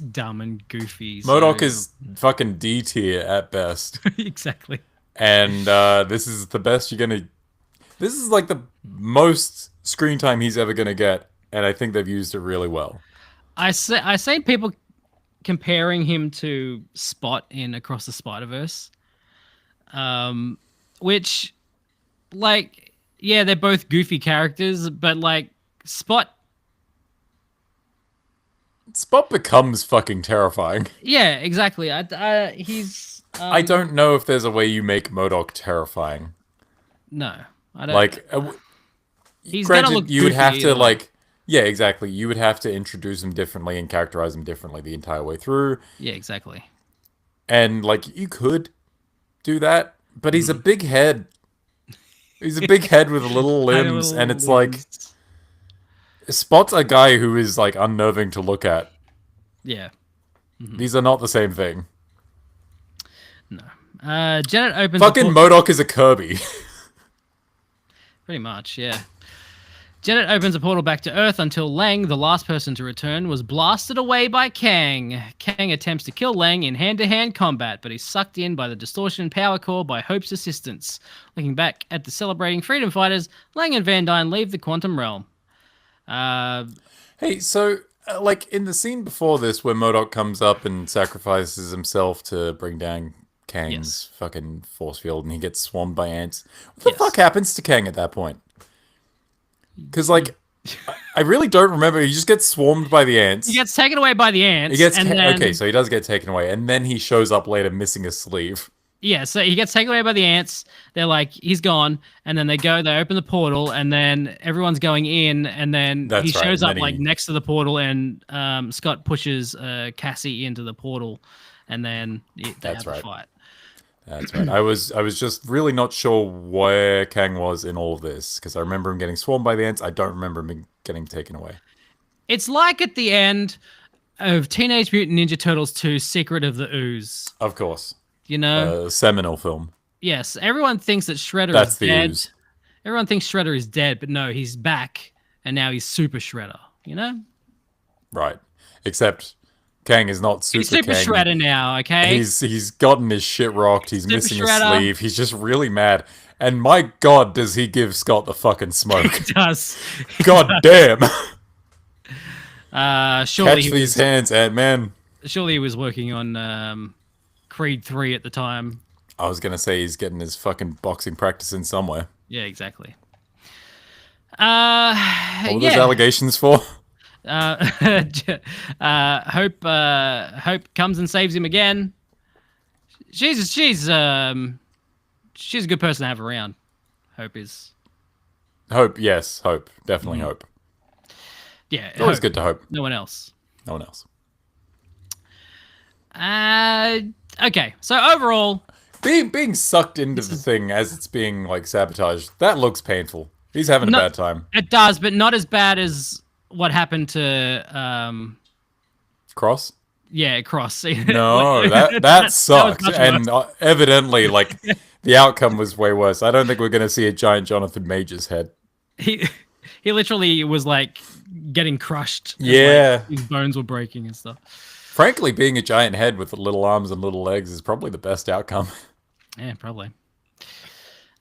dumb and goofy. MODOK is fucking D tier at best. exactly. And this is the best you're gonna... This is like the most screen time he's ever gonna get, and I think they've used it really well. I seen people comparing him to Spot in Across the Spider-Verse, which, like, yeah, they're both goofy characters, but like Spot becomes fucking terrifying. Yeah, exactly. He's. I don't know if there's a way you make MODOK terrifying. No, I don't. Like, he's granted, gonna look you would have goofy to either. like, yeah, exactly. You would have to introduce him differently and characterize him differently the entire way through. Yeah, exactly. And like, you could do that, but he's a big head. He's a big head with little limbs, and it's like, Spot's a guy who is like unnerving to look at. Yeah. These are not the same thing. No. Janet opens. Fucking MODOK is a Kirby. Pretty much, yeah. Janet opens a portal back to Earth until Lang, the last person to return, was blasted away by Kang. Kang attempts to kill Lang in hand-to-hand combat, but he's sucked in by the distortion power core by Hope's assistance. Looking back at the celebrating freedom fighters, Lang and Van Dyne leave the quantum realm. Hey, so, like, in the scene before this, where MODOK comes up and sacrifices himself to bring down Kang's fucking force field, and he gets swarmed by ants, what the fuck happens to Kang at that point? Because, like, I really don't remember. He just gets swarmed by the ants. He gets taken away by the ants. He gets then... Okay, so he does get taken away, and then he shows up later missing a sleeve. Yeah, so he gets taken away by the ants. They're like, he's gone, and then they open the portal, and then everyone's going in, and then he shows up like next to the portal, and Scott pushes Cassie into the portal, and then they have the fight. That's right. I was just really not sure where Kang was in all of this, because I remember him getting swarmed by the ants. I don't remember him getting taken away. It's like at the end of Teenage Mutant Ninja Turtles 2: Secret of the Ooze. Of course. You know? Seminal film. Yes. Everyone thinks that Shredder is dead. Ooze. Everyone thinks Shredder is dead, but no, he's back, and now he's Super Shredder, you know? Right. Except Kang is not Super Kang. He's Super Shredder now, okay? He's gotten his shit rocked. He's missing his Shredder. sleeve. He's just really mad. And my God, does he give Scott the fucking smoke. He does. God damn. Surely Catch these hands, Ant-Man. Surely he was working on Creed 3 at the time. I was going to say he's getting his fucking boxing practice in somewhere. Yeah, exactly. What were those allegations for? Hope comes and saves him again. She's a good person to have around. Hope is. Hope, yes, Hope, definitely Hope. Yeah, it's always good to hope. No one else. No one else. Okay, so overall, being sucked into the thing as it's being like sabotaged, that looks painful. He's having a bad time. It does, but not as bad as what happened to Cross? Yeah, Cross. No, that sucked. And evidently, like, the outcome was way worse. I don't think we're going to see a giant Jonathan Majors head. He literally was, like, getting crushed. Yeah. Like, his bones were breaking and stuff. Frankly, being a giant head with little arms and little legs is probably the best outcome. Yeah, probably.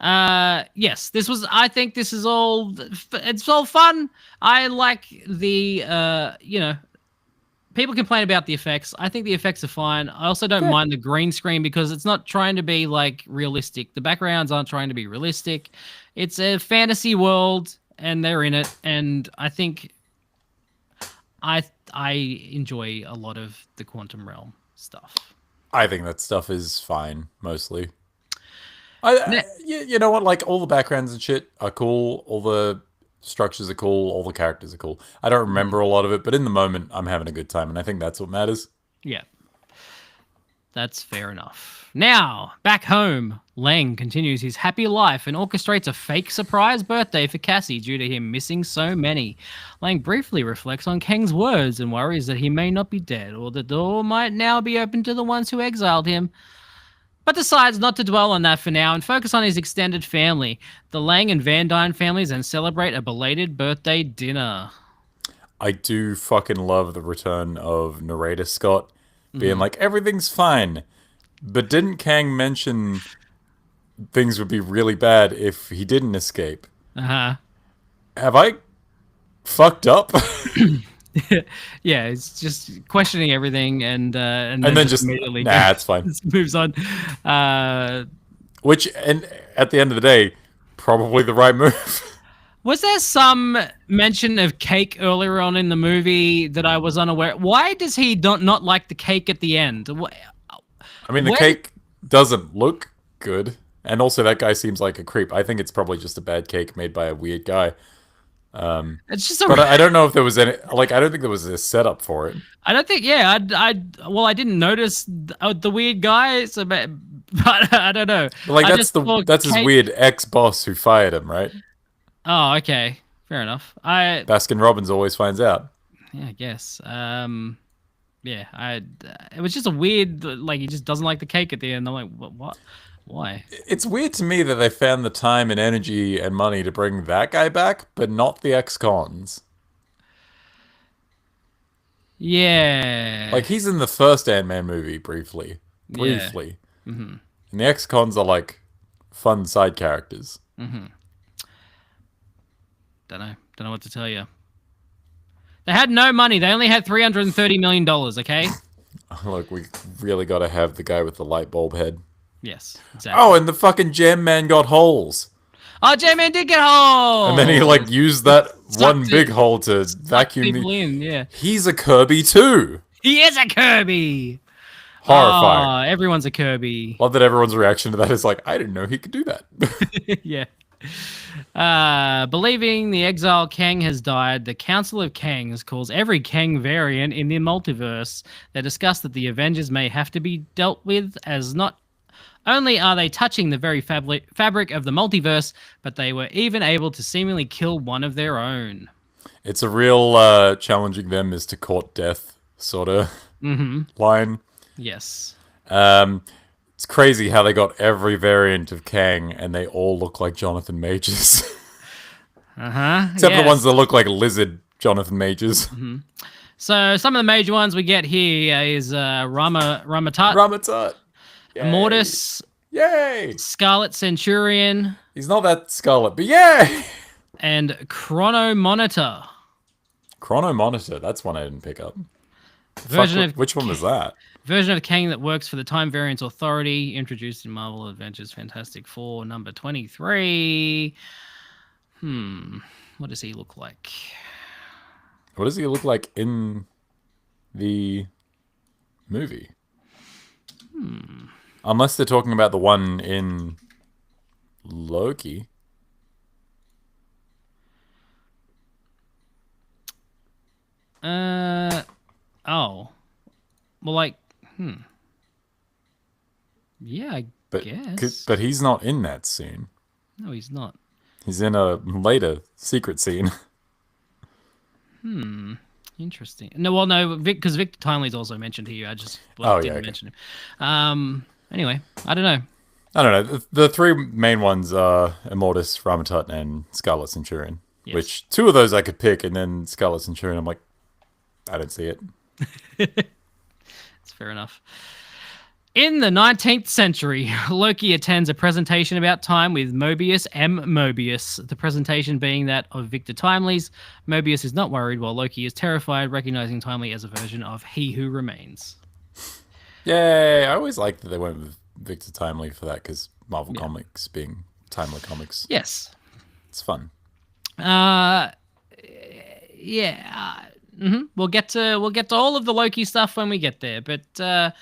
Yes, I think this is all, it's all fun. I like the, people complain about the effects. I think the effects are fine. I also don't mind the green screen because it's not trying to be like realistic. The backgrounds aren't trying to be realistic. It's a fantasy world and they're in it. And I think I enjoy a lot of the Quantum Realm stuff. I think that stuff is fine, mostly. You know what? Like, all the backgrounds and shit are cool. All the structures are cool. All the characters are cool. I don't remember a lot of it, but in the moment, I'm having a good time, and I think that's what matters. Yeah. That's fair enough. Now, back home, Lang continues his happy life and orchestrates a fake surprise birthday for Cassie due to him missing so many. Lang briefly reflects on Kang's words and worries that he may not be dead, or the door might now be open to the ones who exiled him, but decides not to dwell on that for now and focus on his extended family, the Lang and Van Dyne families, and celebrate a belated birthday dinner. I do fucking love the return of narrator Scott being like, everything's fine. But didn't Kang mention things would be really bad if he didn't escape? Uh-huh. Have I fucked up? Yeah, it's just questioning everything and then just immediately nah, it's fine. just moves on. Which, and at the end of the day, probably the right move. Was there some mention of cake earlier on in the movie that I was unaware? Why does he not like the cake at the end? I mean, the cake doesn't look good. And also, that guy seems like a creep. I think it's probably just a bad cake made by a weird guy. It's just but I don't know if there was any, like, I don't think there was a setup for it. I don't think, yeah, I didn't notice the weird guy, so, but I don't know. But, like, that's his weird ex-boss who fired him, right? Oh, okay. Fair enough. Baskin Robbins always finds out. Yeah, I guess. Yeah, it was just a weird, like, he just doesn't like the cake at the end. I'm like, what? Why? It's weird to me that they found the time and energy and money to bring that guy back, but not the ex-cons. Yeah. Like, he's in the first Ant-Man movie briefly. Yeah. And the ex-cons are, like, fun side characters. Don't know what to tell you. They had no money. They only had $330 million, okay? Look, we really got to have the guy with the light bulb head. Yes, exactly. Oh, and the fucking Jam Man got holes. Oh, J-Man did get holes! And then he, like, used that one big hole to vacuum people in, yeah. He's a Kirby, too! He is a Kirby! Horrifying. Oh, everyone's a Kirby. Love that everyone's reaction to that is like, I didn't know he could do that. Yeah. Believing the exile Kang has died, the Council of Kangs calls every Kang variant in the multiverse. They discuss that the Avengers may have to be dealt with, as not only are they touching the very fabric of the multiverse, but they were even able to seemingly kill one of their own. It's a real challenging them is to court death sort of line. Yes. It's crazy how they got every variant of Kang and they all look like Jonathan Majors. Except for the ones that look like lizard Jonathan Majors. So some of the major ones we get here is Ramatut. Ramatut. Immortus. Yay! Scarlet Centurion. He's not that scarlet, but yay! And Chrono Monitor. Chrono Monitor, that's one I didn't pick up. Which one was that? Version of Kang that works for the Time Variance Authority, introduced in Marvel Adventures Fantastic Four, number 23. What does he look like? What does he look like in the movie? Unless they're talking about the one in Loki. Oh. Well, like, yeah, I guess. But he's not in that scene. No, he's not. He's in a later secret scene. Interesting. No, well, no, because Victor Timely's also mentioned here. I just didn't mention him. Anyway, I don't know. I don't know. The three main ones are Immortus, Ramatut, and Scarlet Centurion. Yes. Which, two of those I could pick, and then Scarlet Centurion, I'm like, I don't see it. It's fair enough. In the 19th century, Loki attends a presentation about time with Mobius M. Mobius. The presentation being that of Victor Timely's. Mobius is not worried, while Loki is terrified, recognizing Timely as a version of He Who Remains. Yay! I always liked that they went with Victor Timely for that, because Marvel Comics being Timely Comics. Yes. It's fun. We'll get to all of the Loki stuff when we get there, but sure.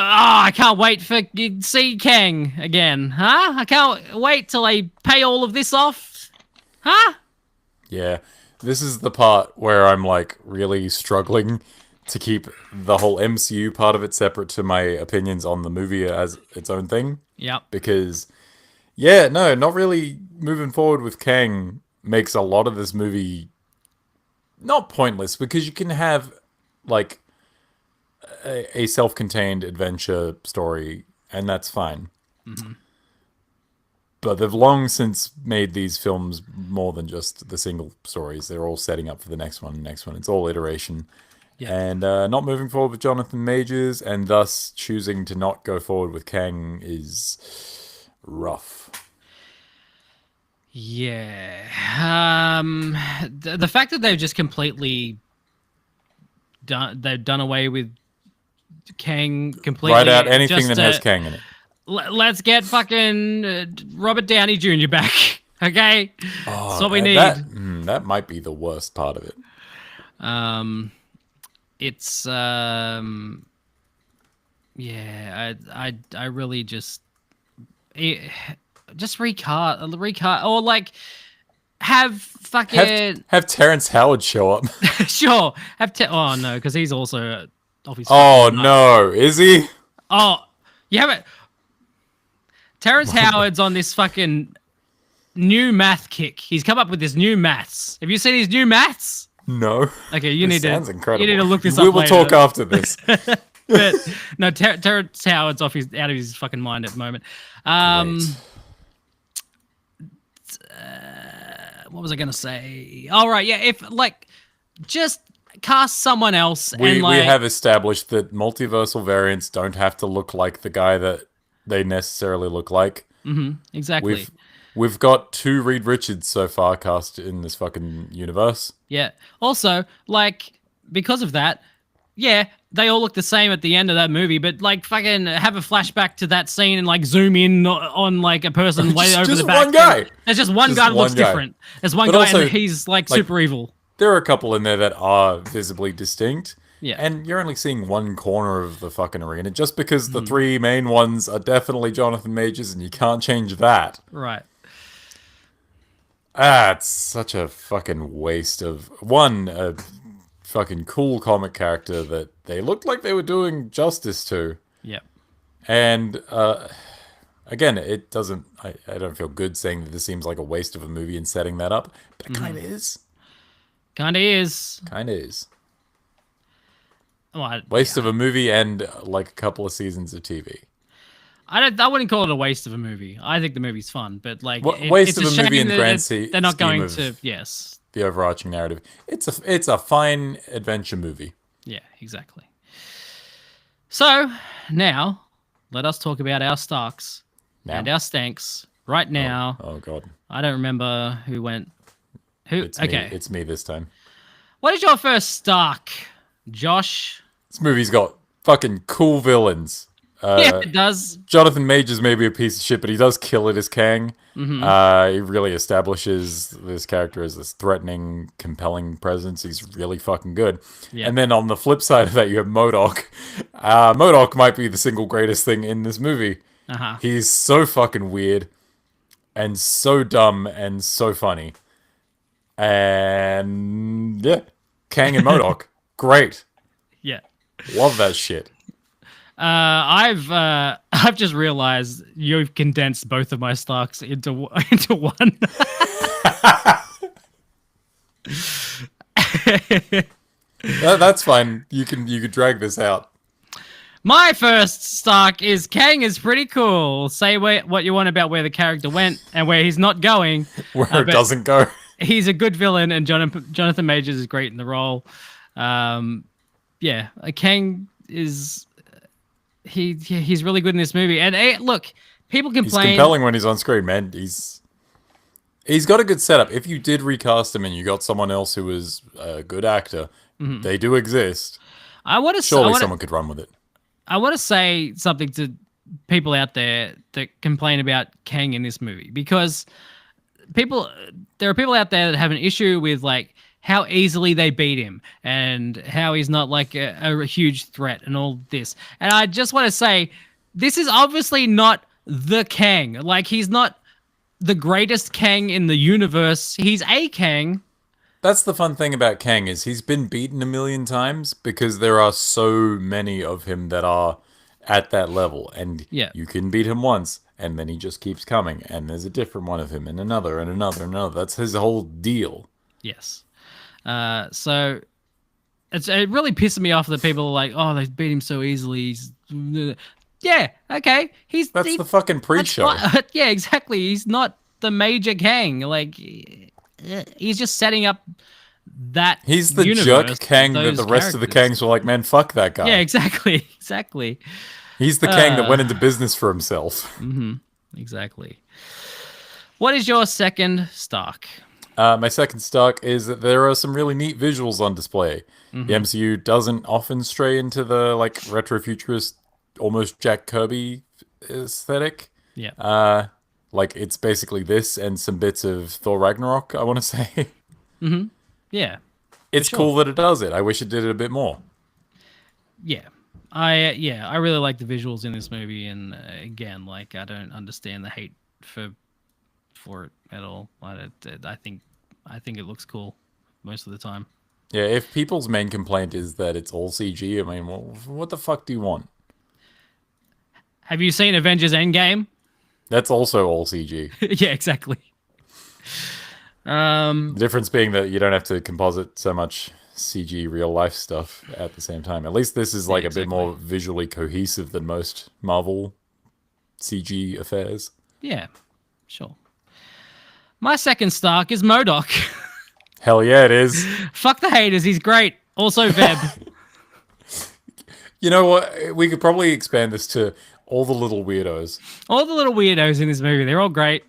I can't wait for see Kang again, huh? I can't wait till I pay all of this off, huh? Yeah, this is the part where I'm like really struggling to keep the whole MCU part of it separate to my opinions on the movie as its own thing. Yep. Because, yeah, no, not really moving forward with Kang makes a lot of this movie not pointless, because you can have, like, a self-contained adventure story, and that's fine. Mm-hmm. But they've long since made these films more than just the single stories. They're all setting up for the next one, It's all iteration. Yeah. And not moving forward with Jonathan Majors, and thus choosing to not go forward with Kang is rough. Yeah. The fact that they've just completely done away with Kang completely. Write out anything that has Kang in it. Let's get fucking Robert Downey Jr. back. Okay? That's what we need. That might be the worst part of it. It's yeah, I really just recast or like have fucking have Terrence Howard show up. sure oh no, because he's also off his Oh no, is he? Oh yeah, but Terrence Howard's on this fucking new math kick. He's come up with this new maths. Have you seen his new maths? No. Okay, you need sounds to. incredible. You need to look this we up. will later. talk after this. But no, Terrence Howard's out of his fucking mind at the moment. What was I gonna say? All right, yeah. If like, just cast someone else. We we have established that multiversal variants don't have to look like the guy that they necessarily look like. Mm-hmm, exactly. We've got 2 Reed Richards so far cast in this fucking universe. Yeah. Also, like, because of that, yeah, they all look the same at the end of that movie, but like fucking have a flashback to that scene and like zoom in on like a person way over the back. One guy. There's just one guy that looks different. There's one guy also, and he's like super evil. There are a couple in there that are visibly distinct. Yeah. And you're only seeing one corner of the fucking arena just because the 3 main ones are definitely Jonathan Majors and you can't change that. Right. It's such a fucking waste of a fucking cool comic character that they looked like they were doing justice to. Yep. And again, it doesn't. I don't feel good saying that this seems like a waste of a movie and setting that up, but it kind of is. Kind of is. Kind of is. Well, Waste of a movie and like a couple of seasons of TV. I wouldn't call it a waste of a movie. I think the movie's fun, but like waste it's of a movie in the grand they're not going to. Yes. The overarching narrative. It's a fine adventure movie. Yeah, exactly. So now let us talk about our Starks and our Stanks right now. Oh god. I don't remember who went. Who? Okay. It's me this time. What is your first Stark, Josh? This movie's got fucking cool villains. Yeah, it does. Jonathan Majors may be a piece of shit, but he does kill it as Kang. Mm-hmm. He really establishes this character as this threatening, compelling presence. He's really fucking good. Yep. And then on the flip side of that, you have MODOK. MODOK might be the single greatest thing in this movie. Uh-huh. He's so fucking weird and so dumb and so funny. And yeah, Kang and MODOK. Great. Yeah. Love that shit. I've just realized you've condensed both of my Starks into one. That's fine. You can drag this out. My first Stark is Kang is pretty cool. Say what you want about where the character went and where he's not going. Where it doesn't go. He's a good villain, and Jonathan Majors is great in the role. Yeah, Kang is he's really good in this movie. And look, people complain. He's compelling when he's on screen, man. He's got a good setup. If you did recast him and you got someone else who was a good actor, they do exist. Surely someone could run with it. I want to say something to people out there that complain about Kang in this movie, because there are people out there that have an issue with like how easily they beat him and how he's not like a huge threat and all this. And I just want to say, this is obviously not the Kang. Like, he's not the greatest Kang in the universe. He's a Kang. That's the fun thing about Kang is he's been beaten a million times because there are so many of him that are at that level, and Yeah. you can beat him once, and then he just keeps coming, and there's a different one of him, and another, and another, and another. That's his whole deal. Yes. So it really pisses me off that people are like, oh, they beat him so easily. Yeah, okay. That's the fucking pre-show. Yeah, exactly. He's not the major Kang. Like, he's just setting up that. He's the universe jerk Kang with that the those rest of the characters. Kangs were like, man, fuck that guy. Yeah, exactly. Exactly. He's the Kang that went into business for himself. Exactly. What is your second Stark? My second Stark is that there are some really neat visuals on display. The MCU doesn't often stray into the like retro-futurist, almost Jack Kirby aesthetic. Yeah. Like it's basically this and some bits of Thor Ragnarok, I want to say. Yeah. It's sure. cool that it does it. I wish it did it a bit more. Yeah. I really like the visuals in this movie, and again, like I don't understand the hate for it at all. I think it looks cool most of the time. Yeah, if people's main complaint is that it's all CG, I mean, well, what the fuck do you want? Have you seen Avengers Endgame? That's also all CG. Yeah, exactly. The difference being that you don't have to composite so much CG real life stuff at the same time. At least this is like a bit more visually cohesive than most Marvel CG affairs. Yeah, sure. My second Stark is MODOK. Hell yeah, it is. Fuck the haters, he's great. Also Veb. You know what? We could probably expand this to all the little weirdos. All the little weirdos in this movie, they're all great.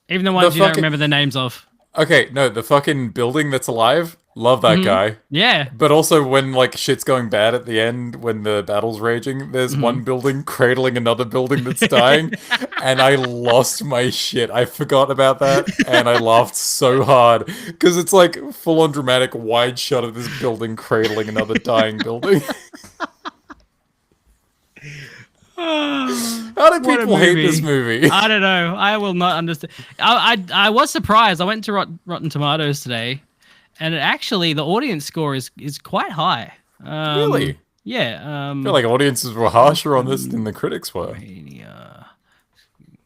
Even the ones you don't remember the names of. Okay, no, the fucking building that's alive, love that guy. Yeah. But also when like shit's going bad at the end, when the battle's raging, there's one building cradling another building that's dying, and I lost my shit. I forgot about that, and I laughed so hard because it's like full-on dramatic wide shot of this building cradling another dying building. How do people hate this movie? I don't know. I will not understand. I was surprised. I went to Rotten Tomatoes today, and actually the audience score is quite high. Really? Yeah. I feel like audiences were harsher on this than the critics were.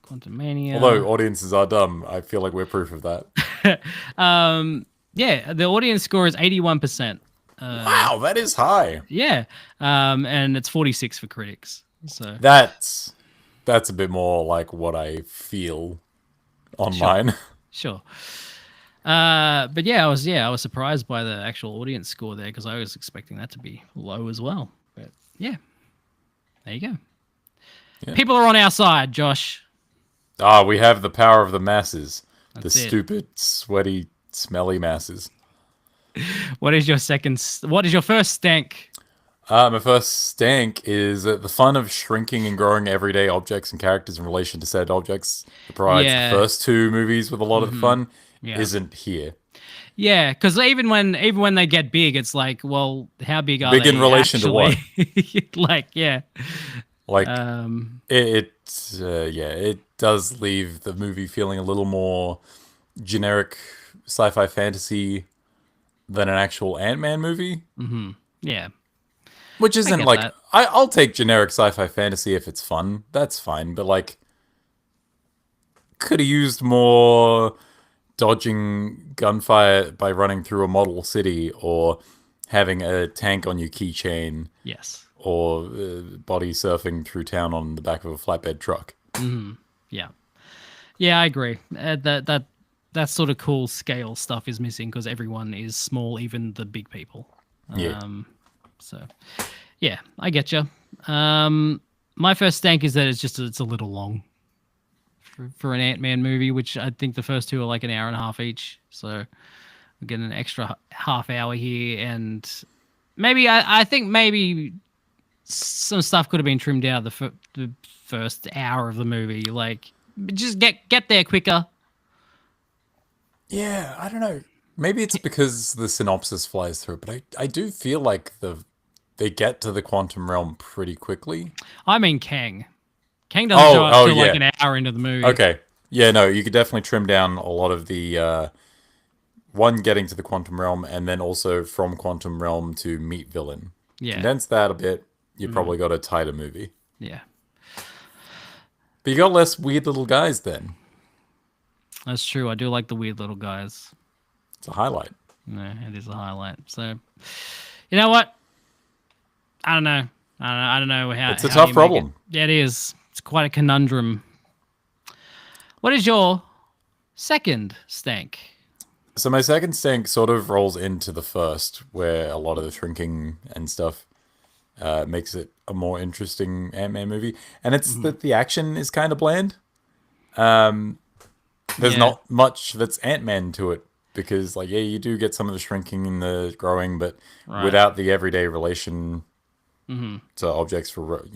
Quantumania. Although audiences are dumb, I feel like we're proof of that. Yeah, the audience score is 81%. Wow, that is high. Yeah. And it's 46 for critics. So that's a bit more like what I feel online. Sure. But yeah, I was surprised by the actual audience score there because I was expecting that to be low as well. But yeah, there you go. Yeah. People are on our side, Josh. We have the power of the masses. That's the stupid, sweaty, smelly masses. What is your first stank? My first stank is the fun of shrinking and growing everyday objects and characters in relation to said objects that provides the first two movies with a lot of fun isn't here. Yeah, because even when they get big, it's like, well, how big are they? Big in relation actually? to what? Like, yeah. Like, it does leave the movie feeling a little more generic sci-fi fantasy than an actual Ant-Man movie. Mm-hmm. Yeah. Which isn't like, I'll take generic sci-fi fantasy if it's fun. That's fine. But like, could have used more dodging gunfire by running through a model city or having a tank on your keychain. Yes. Or body surfing through town on the back of a flatbed truck. Mm-hmm. Yeah. Yeah, I agree. That sort of cool scale stuff is missing because everyone is small, even the big people. Yeah. So, yeah, I get you. My first stank is that it's a little long for an Ant-Man movie, which I think the first two are like an hour and a half each. So we get an extra half hour here, and maybe I think maybe some stuff could have been trimmed out of the first hour of the movie. Like, just get there quicker. Yeah, I don't know. Maybe it's because the synopsis flies through, but I do feel like they get to the quantum realm pretty quickly. I mean, Kang doesn't show up till like an hour into the movie. Okay. Yeah, no, you could definitely trim down a lot of the one, getting to the quantum realm, and then also from quantum realm to meet villain. Yeah. Condense that a bit, you probably got a tighter movie. Yeah. But you got less weird little guys then. That's true. I do like the weird little guys. It's a highlight. No, it is a highlight. So, you know what? I don't know. I don't know how. It's a how tough you make problem. it. Yeah, it is. It's quite a conundrum. What is your second stank? So my second stank sort of rolls into the first, where a lot of the shrinking and stuff makes it a more interesting Ant-Man movie. And it's that the action is kind of bland. There's not much that's Ant-Man to it. Because, like, yeah, you do get some of the shrinking and the growing, but without the everyday relation to objects for,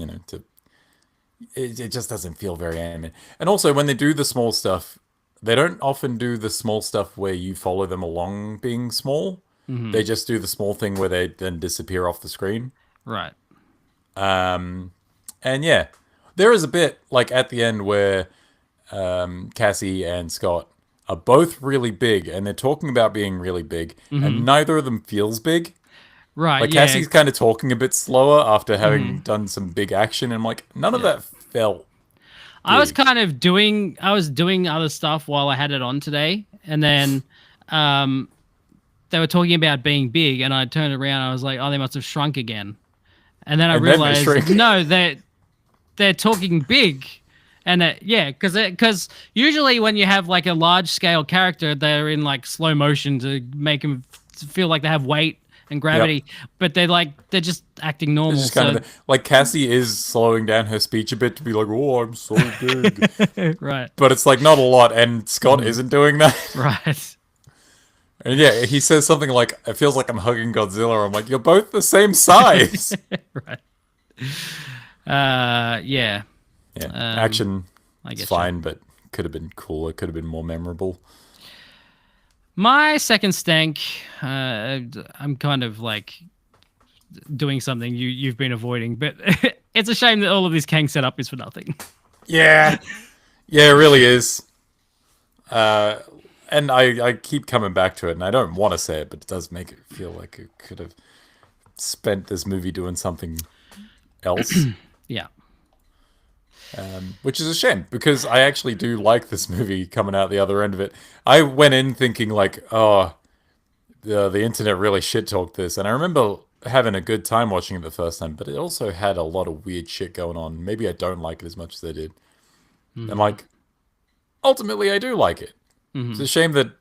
it just doesn't feel very Ant-Man. And also, when they do the small stuff, they don't often do the small stuff where you follow them along being small. They just do the small thing where they then disappear off the screen. Right. And yeah, there is a bit, like, at the end where Cassie and Scott are both really big, and they're talking about being really big, and neither of them feels big. Right. Like, yeah. Cassie's kind of talking a bit slower after having done some big action, and I'm like, none of that felt I was big. kind of doing other stuff while I had it on today, and then they were talking about being big, and I turned around, and I was like, oh, they must have shrunk again. And then I And then they realized, shrink. no, they're talking big. And because usually when you have like a large scale character, they're in like slow motion to make them feel like they have weight and gravity, but they're just acting normal. It's just kind of like Cassie is slowing down her speech a bit to be like, "Oh, I'm so big," right, but it's like not a lot, and Scott isn't doing that. right. And yeah, he says something like, "It feels like I'm hugging Godzilla." I'm like, "You're both the same size." Right. Yeah. Yeah, action I is guess fine, but could have been cooler. Could have been more memorable. My second stank, I'm kind of like doing something you've been avoiding, but it's a shame that all of this Kang setup is for nothing. Yeah, yeah, it really is. And I keep coming back to it, and I don't want to say it, but it does make it feel like it could have spent this movie doing something else. Yeah. Which is a shame, because I actually do like this movie coming out the other end of it. I went in thinking like, oh, the internet really shit-talked this, and I remember having a good time watching it the first time, but it also had a lot of weird shit going on. Maybe I don't like it as much as I did. And like, ultimately I do like it. It's a shame that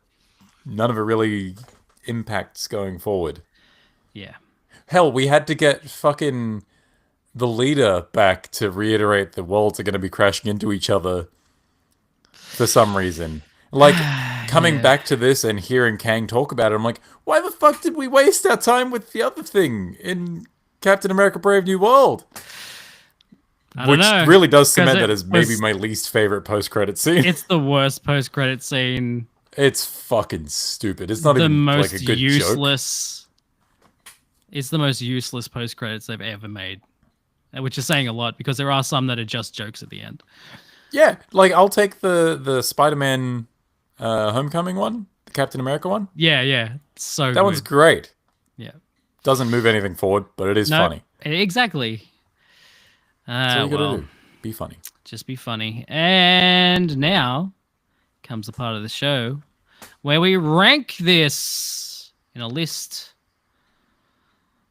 none of it really impacts going forward. Yeah. Hell, we had to get fucking the leader back to reiterate the worlds are going to be crashing into each other for some reason. Like, coming back to this and hearing Kang talk about it, I'm like, why the fuck did we waste our time with the other thing in Captain America Brave New World? I don't Which know, really does 'cause cement it that as maybe was- my least favorite post-credit scene. It's the worst post-credit scene. It's fucking stupid. It's not The even most like a good joke. useless. It's the most useless post-credits they've ever made, which is saying a lot because there are some that are just jokes at the end. Yeah, like I'll take the Spider-Man Homecoming one, the Captain America one. Yeah. So That one's great. yeah. Doesn't move anything forward, but it is funny. Exactly. That's all you gotta Well, do. Be funny. just be funny. And now comes the part of the show where we rank this in a list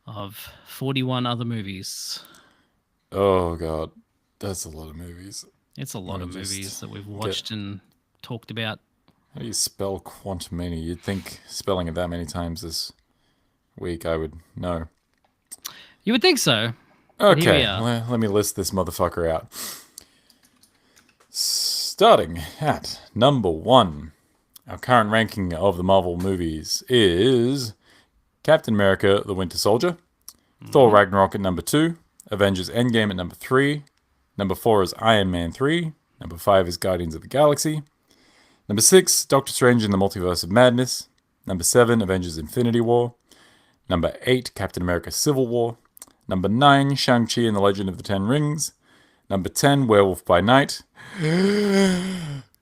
of 41 other movies. Oh god, that's a lot of movies. It's a lot of movies that we've watched and talked about. How do you spell Quantumania? You'd think spelling it that many times this week I would know. You would think so. But here we Okay, are. let me list this motherfucker out. Starting at number 1, our current ranking of the Marvel movies is Captain America: The Winter Soldier, Thor Ragnarok at number 2, Avengers Endgame at number 3, number 4 is Iron Man 3, number 5 is Guardians of the Galaxy, number 6, Doctor Strange in the Multiverse of Madness, number 7, Avengers Infinity War, number 8, Captain America Civil War, number 9, Shang-Chi and the Legend of the Ten Rings, number 10, Werewolf by Night,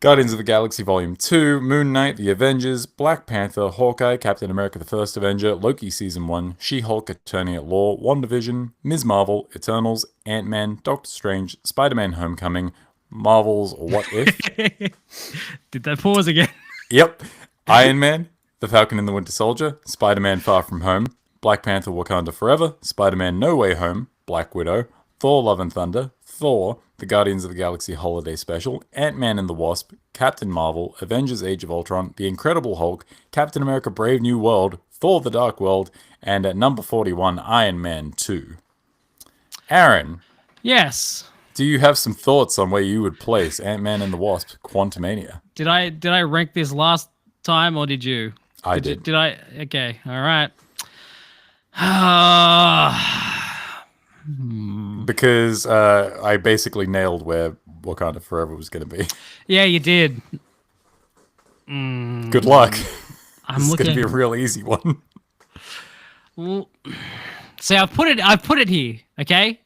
Guardians of the Galaxy Volume 2, Moon Knight, The Avengers, Black Panther, Hawkeye, Captain America the First Avenger, Loki Season 1, She-Hulk Attorney at Law, WandaVision, Ms. Marvel, Eternals, Ant-Man, Doctor Strange, Spider-Man Homecoming, Marvel's What If? Did that pause again? Yep. Iron Man, The Falcon and the Winter Soldier, Spider-Man Far From Home, Black Panther Wakanda Forever, Spider-Man No Way Home, Black Widow, Thor Love and Thunder, Thor, The Guardians of the Galaxy Holiday Special, Ant-Man and the Wasp, Captain Marvel, Avengers Age of Ultron, The Incredible Hulk, Captain America Brave New World, Thor The Dark World, and at number 41, Iron Man 2. Aaron, Yes. do you have some thoughts on where you would place Ant-Man and the Wasp, Quantumania? Did I rank this last time or did you? I did. Did I? Okay. All right. Because I basically nailed where Wakanda Forever was going to be. Yeah, you did. Good luck. I'm This is looking. going to be a real easy one. Well, see, I've put it here, okay?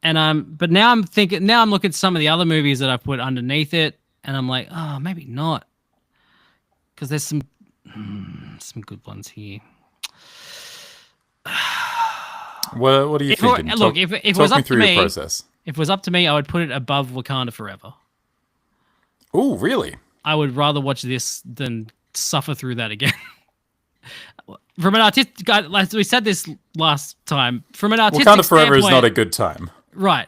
And but now I'm thinking. Now I'm looking at some of the other movies that I've put underneath it, and I'm like, oh, maybe not, because there's some good ones here. What are you thinking? Look, if it talk was me up to through me, your process. if it was up to me, I would put it above Wakanda Forever. Oh, really? I would rather watch this than suffer through that again. From an artistic, like we said this last time, from an artistic Wakanda Forever is standpoint- not a good time. right.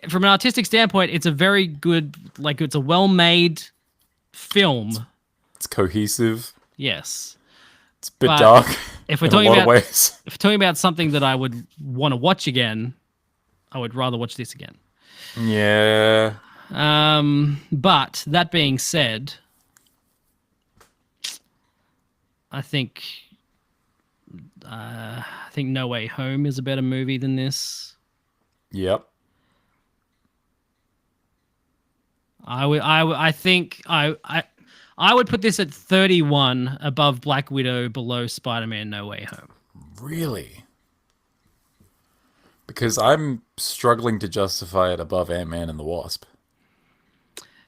From an artistic standpoint, it's a very good, like it's a well-made film. It's cohesive. Yes. It's a bit But dark if we're in talking a lot of about ways. if we're talking about something that I would want to watch again, I would rather watch this again. Yeah. But that being said, I think No Way Home is a better movie than this. Yep. I think I would put this at 31 above Black Widow, below Spider-Man No Way Home. Really? Because I'm struggling to justify it above Ant-Man and the Wasp.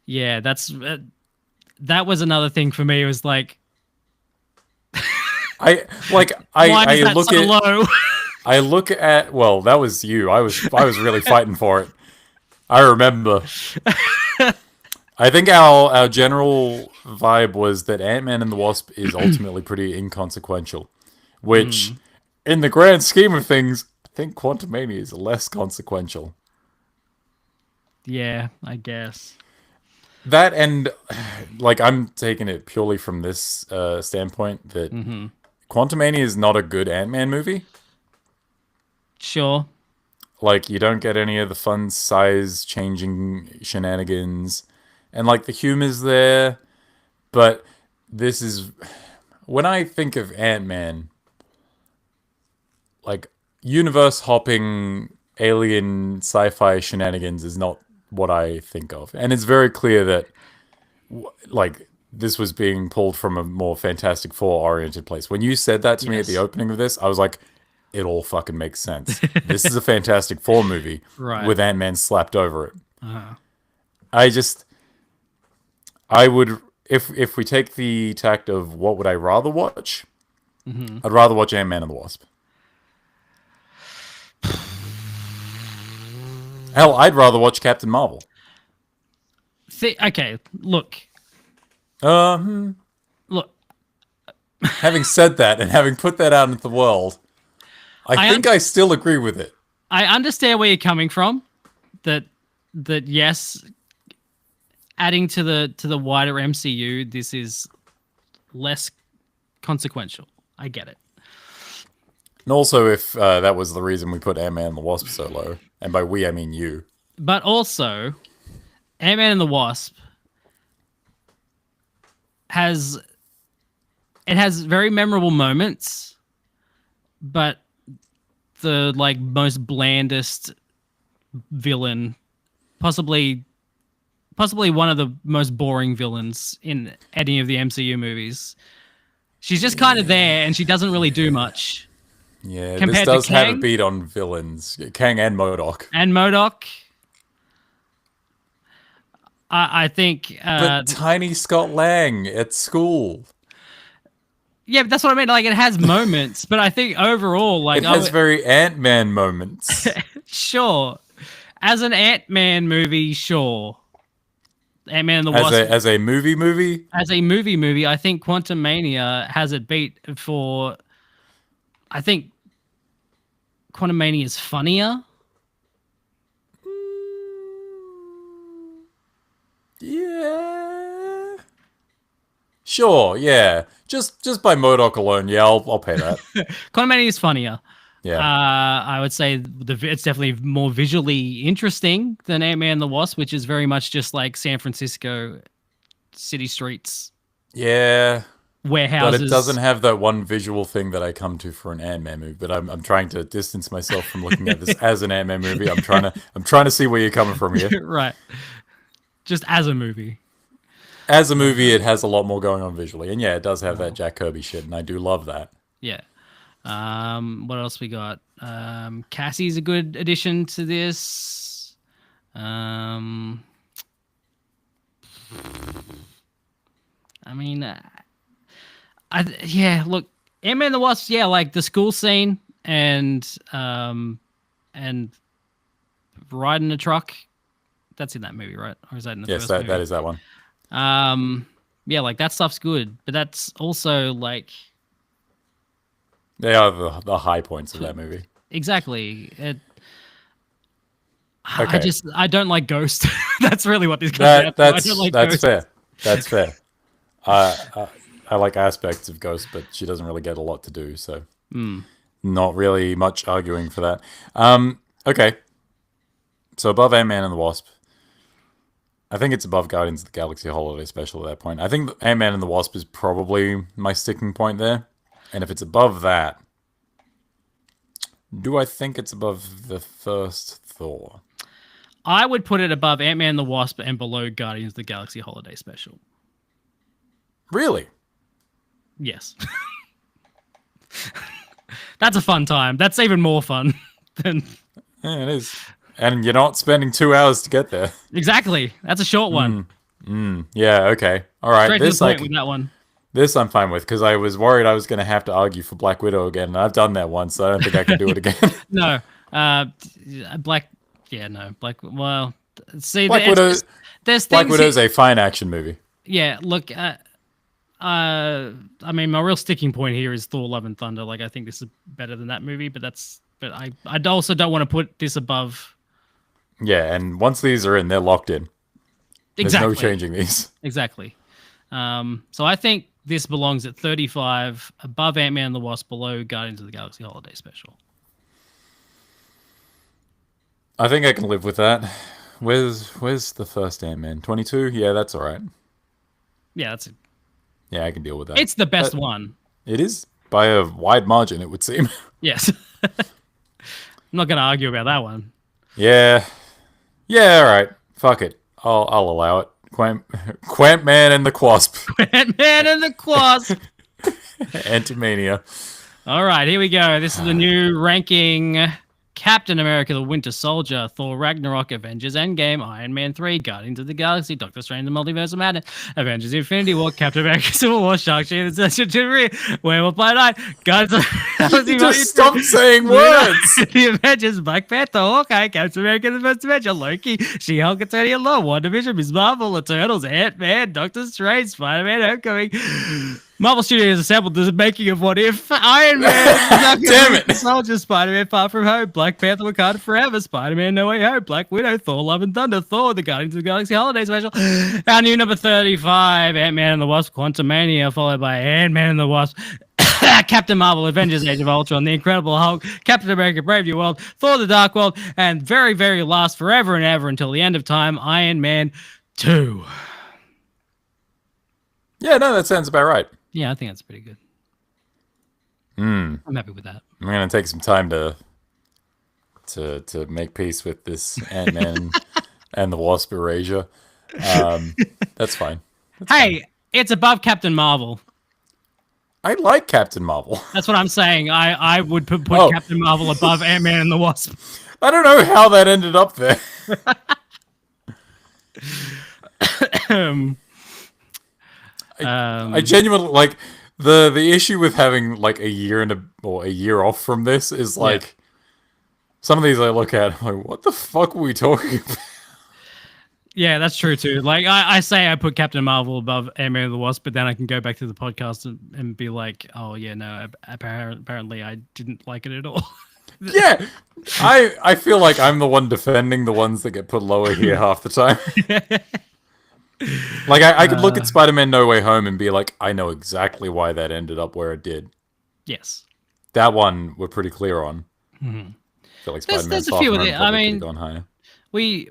Yeah, that was another thing for me. It was like, why is that look so at low? I look at well, that was you. I was really fighting for it. I remember. I think our general vibe was that Ant-Man and the Wasp is ultimately pretty inconsequential, which, in the grand scheme of things, I think Quantumania is less consequential. Yeah, I guess. That and, like, I'm taking it purely from this standpoint that Quantumania is not a good Ant-Man movie. Sure. Like, you don't get any of the fun size-changing shenanigans. And, like, the humor's there. But this is... When I think of Ant-Man, like, universe-hopping alien sci-fi shenanigans is not what I think of. And it's very clear that, like, this was being pulled from a more Fantastic Four-oriented place. When you said that to me at the opening of this, I was like, it all fucking makes sense. This is a Fantastic Four movie with Ant-Man slapped over it. I would, if we take the tact of what would I rather watch, I'd rather watch Ant-Man and the Wasp. Hell, I'd rather watch Captain Marvel. Okay, look. Look. Having said that and having put that out into the world, I think I still agree with it. I understand where you're coming from. That yes, adding to the wider MCU, this is less consequential. I get it. And also, if that was the reason we put Ant-Man and the Wasp so low, and by we I mean you. But also, Ant-Man and the Wasp has very memorable moments, but the like most blandest villain, possibly one of the most boring villains in any of the MCU movies. She's just kind of there, and she doesn't really do much. Yeah, this Compared does to have a Kang? beat on villains. Kang and MODOK. And MODOK. I think. But tiny Scott Lang at school. Yeah, but that's what I mean. Like, it has moments, but I think overall, like, It has very Ant-Man moments. sure, as an Ant-Man movie, sure. Ant-Man and the Wasp. As a movie? As a movie, I think Quantumania has it beat for. I think Quantumania is funnier. Yeah. Sure, yeah. Just by MODOK alone, yeah, I'll pay that. Quantumania is funnier. Yeah. I would say it's definitely more visually interesting than Ant-Man and the Wasp, which is very much just like San Francisco city streets. Yeah. Warehouses. But it doesn't have that one visual thing that I come to for an Ant-Man movie. But I'm trying to distance myself from looking at this as an Ant-Man movie. I'm trying to see where you're coming from here. Right. Just as a movie. As a movie, it has a lot more going on visually, and yeah, it does have that Jack Kirby shit, and I do love that. Yeah. What else we got? Cassie's a good addition to this. I mean, look, Ant-Man and the Wasp, yeah, like the school scene and riding a truck. That's in that movie, right? Or is that in the first movie? Yes, that is that one. Yeah, like that stuff's good, but that's also like they are the high points of that movie. Exactly. Okay. I don't like Ghost. That's really what this comes down to. I don't like Ghost. Fair. That's fair. I like aspects of Ghost, but she doesn't really get a lot to do, so not really much arguing for that. Okay. So above Ant-Man and the Wasp. I think it's above Guardians of the Galaxy Holiday Special at that point. I think Ant-Man and the Wasp is probably my sticking point there. And if it's above that, do I think it's above the first Thor? I would put it above Ant-Man and the Wasp and below Guardians of the Galaxy Holiday Special. Really? Yes. That's a fun time. That's even more fun than... Yeah, it is. And you're not spending 2 hours to get there. Exactly. That's a short one. Yeah, okay. All right. Straight to the point with that one. This I'm fine with, because I was worried I was going to have to argue for Black Widow again, and I've done that once, so I don't think I can do it again. No. Black... Yeah, no. Well... See, Black Widow's a fine action movie. Yeah, look... I mean, my real sticking point here is Thor: Love and Thunder. Like, I think this is better than that movie, but I also don't want to put this above... Yeah, and once these are in, they're locked in. Exactly. There's no changing these. Exactly. So I think this belongs at 35, above Ant-Man and the Wasp, below Guardians of the Galaxy Holiday Special. I think I can live with that. Where's the first Ant-Man? 22? Yeah, that's all right. Yeah, that's it. Yeah, I can deal with that. It's the best one. It is, by a wide margin, it would seem. Yes. I'm not going to argue about that one. Yeah. Yeah, all right. Fuck it. I'll allow it. Quantman and the Quasp. Quantman and the Quasp. Antimania. All right, here we go. This is the new ranking. Captain America, the Winter Soldier, Thor Ragnarok, Avengers Endgame, Iron Man 3, Guardians of the Galaxy, Doctor Strange, the Multiverse of Madness, Avengers Infinity War, Captain America, Civil War, Shang-Chi, the Century, Werewolf by Night, Guardians of the Galaxy. Just stop saying words! The Avengers, Black Panther, Hawkeye, Captain America, the First Avenger, Loki, She-Hulk, Eternal Law, WandaVision, Ms. Marvel, Eternals, Ant-Man, Doctor Strange, Spider-Man, Homecoming. Marvel Studios assembled the making of What If, Iron Man, Damn it! Soldier, Spider-Man Far From Home, Black Panther Wakanda Forever, Spider-Man No Way Home, Black Widow, Thor Love and Thunder, Thor, The Guardians of the Galaxy Holiday Special, our new number 35, Ant-Man and the Wasp, Quantumania, followed by Ant-Man and the Wasp, Captain Marvel, Avengers Age of Ultron, The Incredible Hulk, Captain America Brave New World, Thor The Dark World, and very, very last, forever and ever until the end of time, Iron Man 2. Yeah, no, that sounds about right. Yeah, I think that's pretty good. I'm happy with that. I'm gonna take some time to make peace with this Ant-Man and the Wasp erasure. That's fine. Hey, it's above Captain Marvel. I like Captain Marvel. That's what I'm saying. I would put Captain Marvel above Ant-Man and the Wasp. I don't know how that ended up there. um, I genuinely like the issue with having like a year or a year off from this is like some of these I look at, I'm like, what the fuck were we talking about? yeah, that's true too. Like I say I put Captain Marvel above Ant-Man and the Wasp, but then I can go back to the podcast and be like, oh yeah, no, apparently I didn't like it at all. Yeah, I feel like I'm the one defending the ones that get put lower here half the time. Like I could look at Spider-Man No Way Home and be like, I know exactly why that ended up where it did. Yes, That one we're pretty clear on. I feel like Spider-Man there's a Far few From of Home it. probably I could mean, have gone higher. we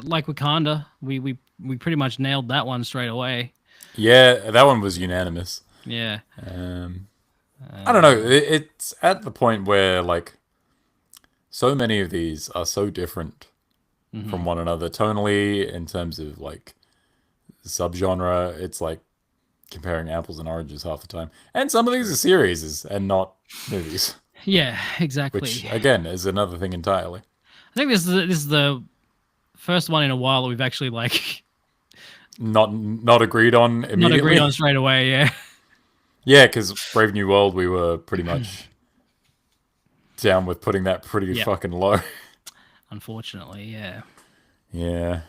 like Wakanda. We pretty much nailed that one straight away. Yeah, that one was unanimous. Yeah. I don't know. It's at the point where like so many of these are so different from one another tonally in terms of like subgenre. It's like comparing apples and oranges half the time. And some of these are series and not movies, Yeah, exactly. which again is another thing entirely. I think this is the first one in a while that we've actually like Not agreed on immediately. not agreed on straight away. Yeah. Yeah, because Brave New World, we were pretty much down with putting that pretty Yep. fucking low. Unfortunately, yeah. Yeah.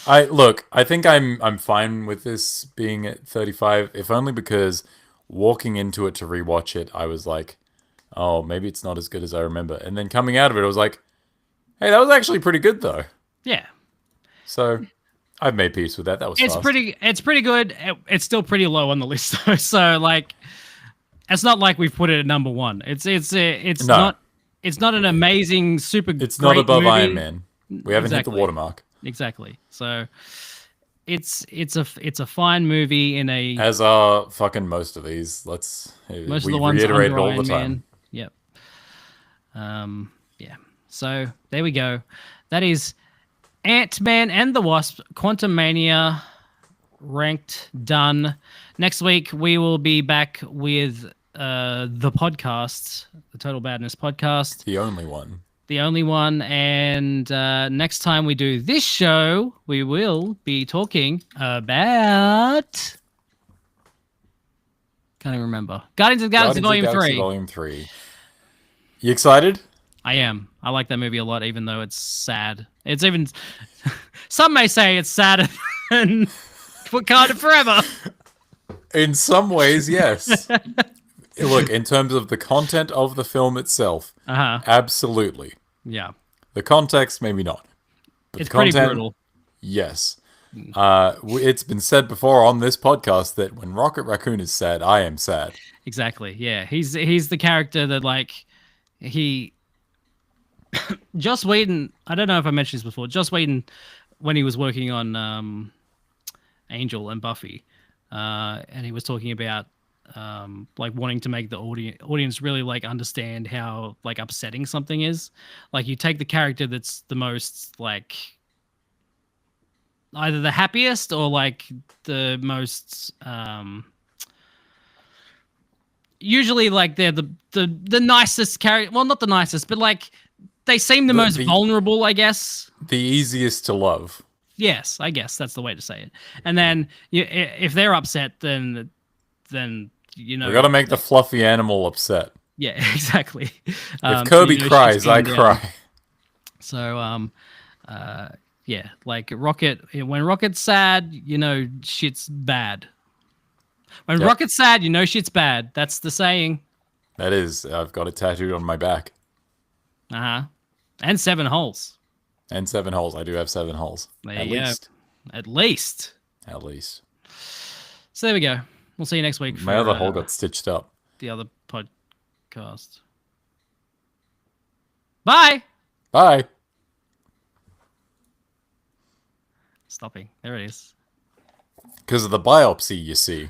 I think I'm fine with this being at 35, if only because walking into it to rewatch it, I was like, oh, maybe it's not as good as I remember. And then coming out of it, I was like, hey, that was actually pretty good though. Yeah. So I've made peace with that. That was It's fast. pretty good. It's still pretty low on the list though. So like it's not like we've put it at number one. It's No. not an amazing super It's great not above movie. Iron Man. We haven't hit Exactly. the watermark. Exactly. So it's a fine movie in a As are fucking most of these. most We of the ones reiterate it under all Iron the time. Man. Yep. Yeah. So there we go. That is Ant-Man and the Wasp, Quantumania, ranked, done. Next week we will be back with the podcast, the Total Badness podcast, The only one. the only one. And next time we do this show, we will be talking about. Can't even remember. Guardians of the Galaxy Volume 3. Volume 3. You excited? I am. I like that movie a lot, even though it's sad. It's even. Some may say it's sadder than Wakanda Forever. In some ways, yes. Look, in terms of the content of the film itself, absolutely. Yeah. The context, maybe not. But It's the pretty content, brutal. yes. It's been said before on this podcast that when Rocket Raccoon is sad, I am sad. Exactly. Yeah. He's the character that like he. Joss Whedon. I don't know if I mentioned this before. Joss Whedon, when he was working on Angel and Buffy, and he was talking about like wanting to make the audience really like understand how like upsetting something is. Like you take the character that's the most like either the happiest or like the most usually like they're the nicest character. Well, not the nicest, but like they seem the most vulnerable, I guess. The easiest to love. Yes, I guess that's the way to say it. And then if they're upset, then you know We got to make the fluffy animal upset. yeah, exactly. If Kirby cries, I cry. So yeah, like Rocket. When Rocket's sad, you know shit's bad. When Rocket's sad, you know shit's bad. That's the saying. That is, I've got it tattooed on my back. And 7 holes. And 7 holes. I do have 7 holes. There At you go. least. At least. At least. So there we go. We'll see you next week. My other hole got stitched up. The other podcast. Bye. Bye. Stopping. There it is. Because of the biopsy, you see.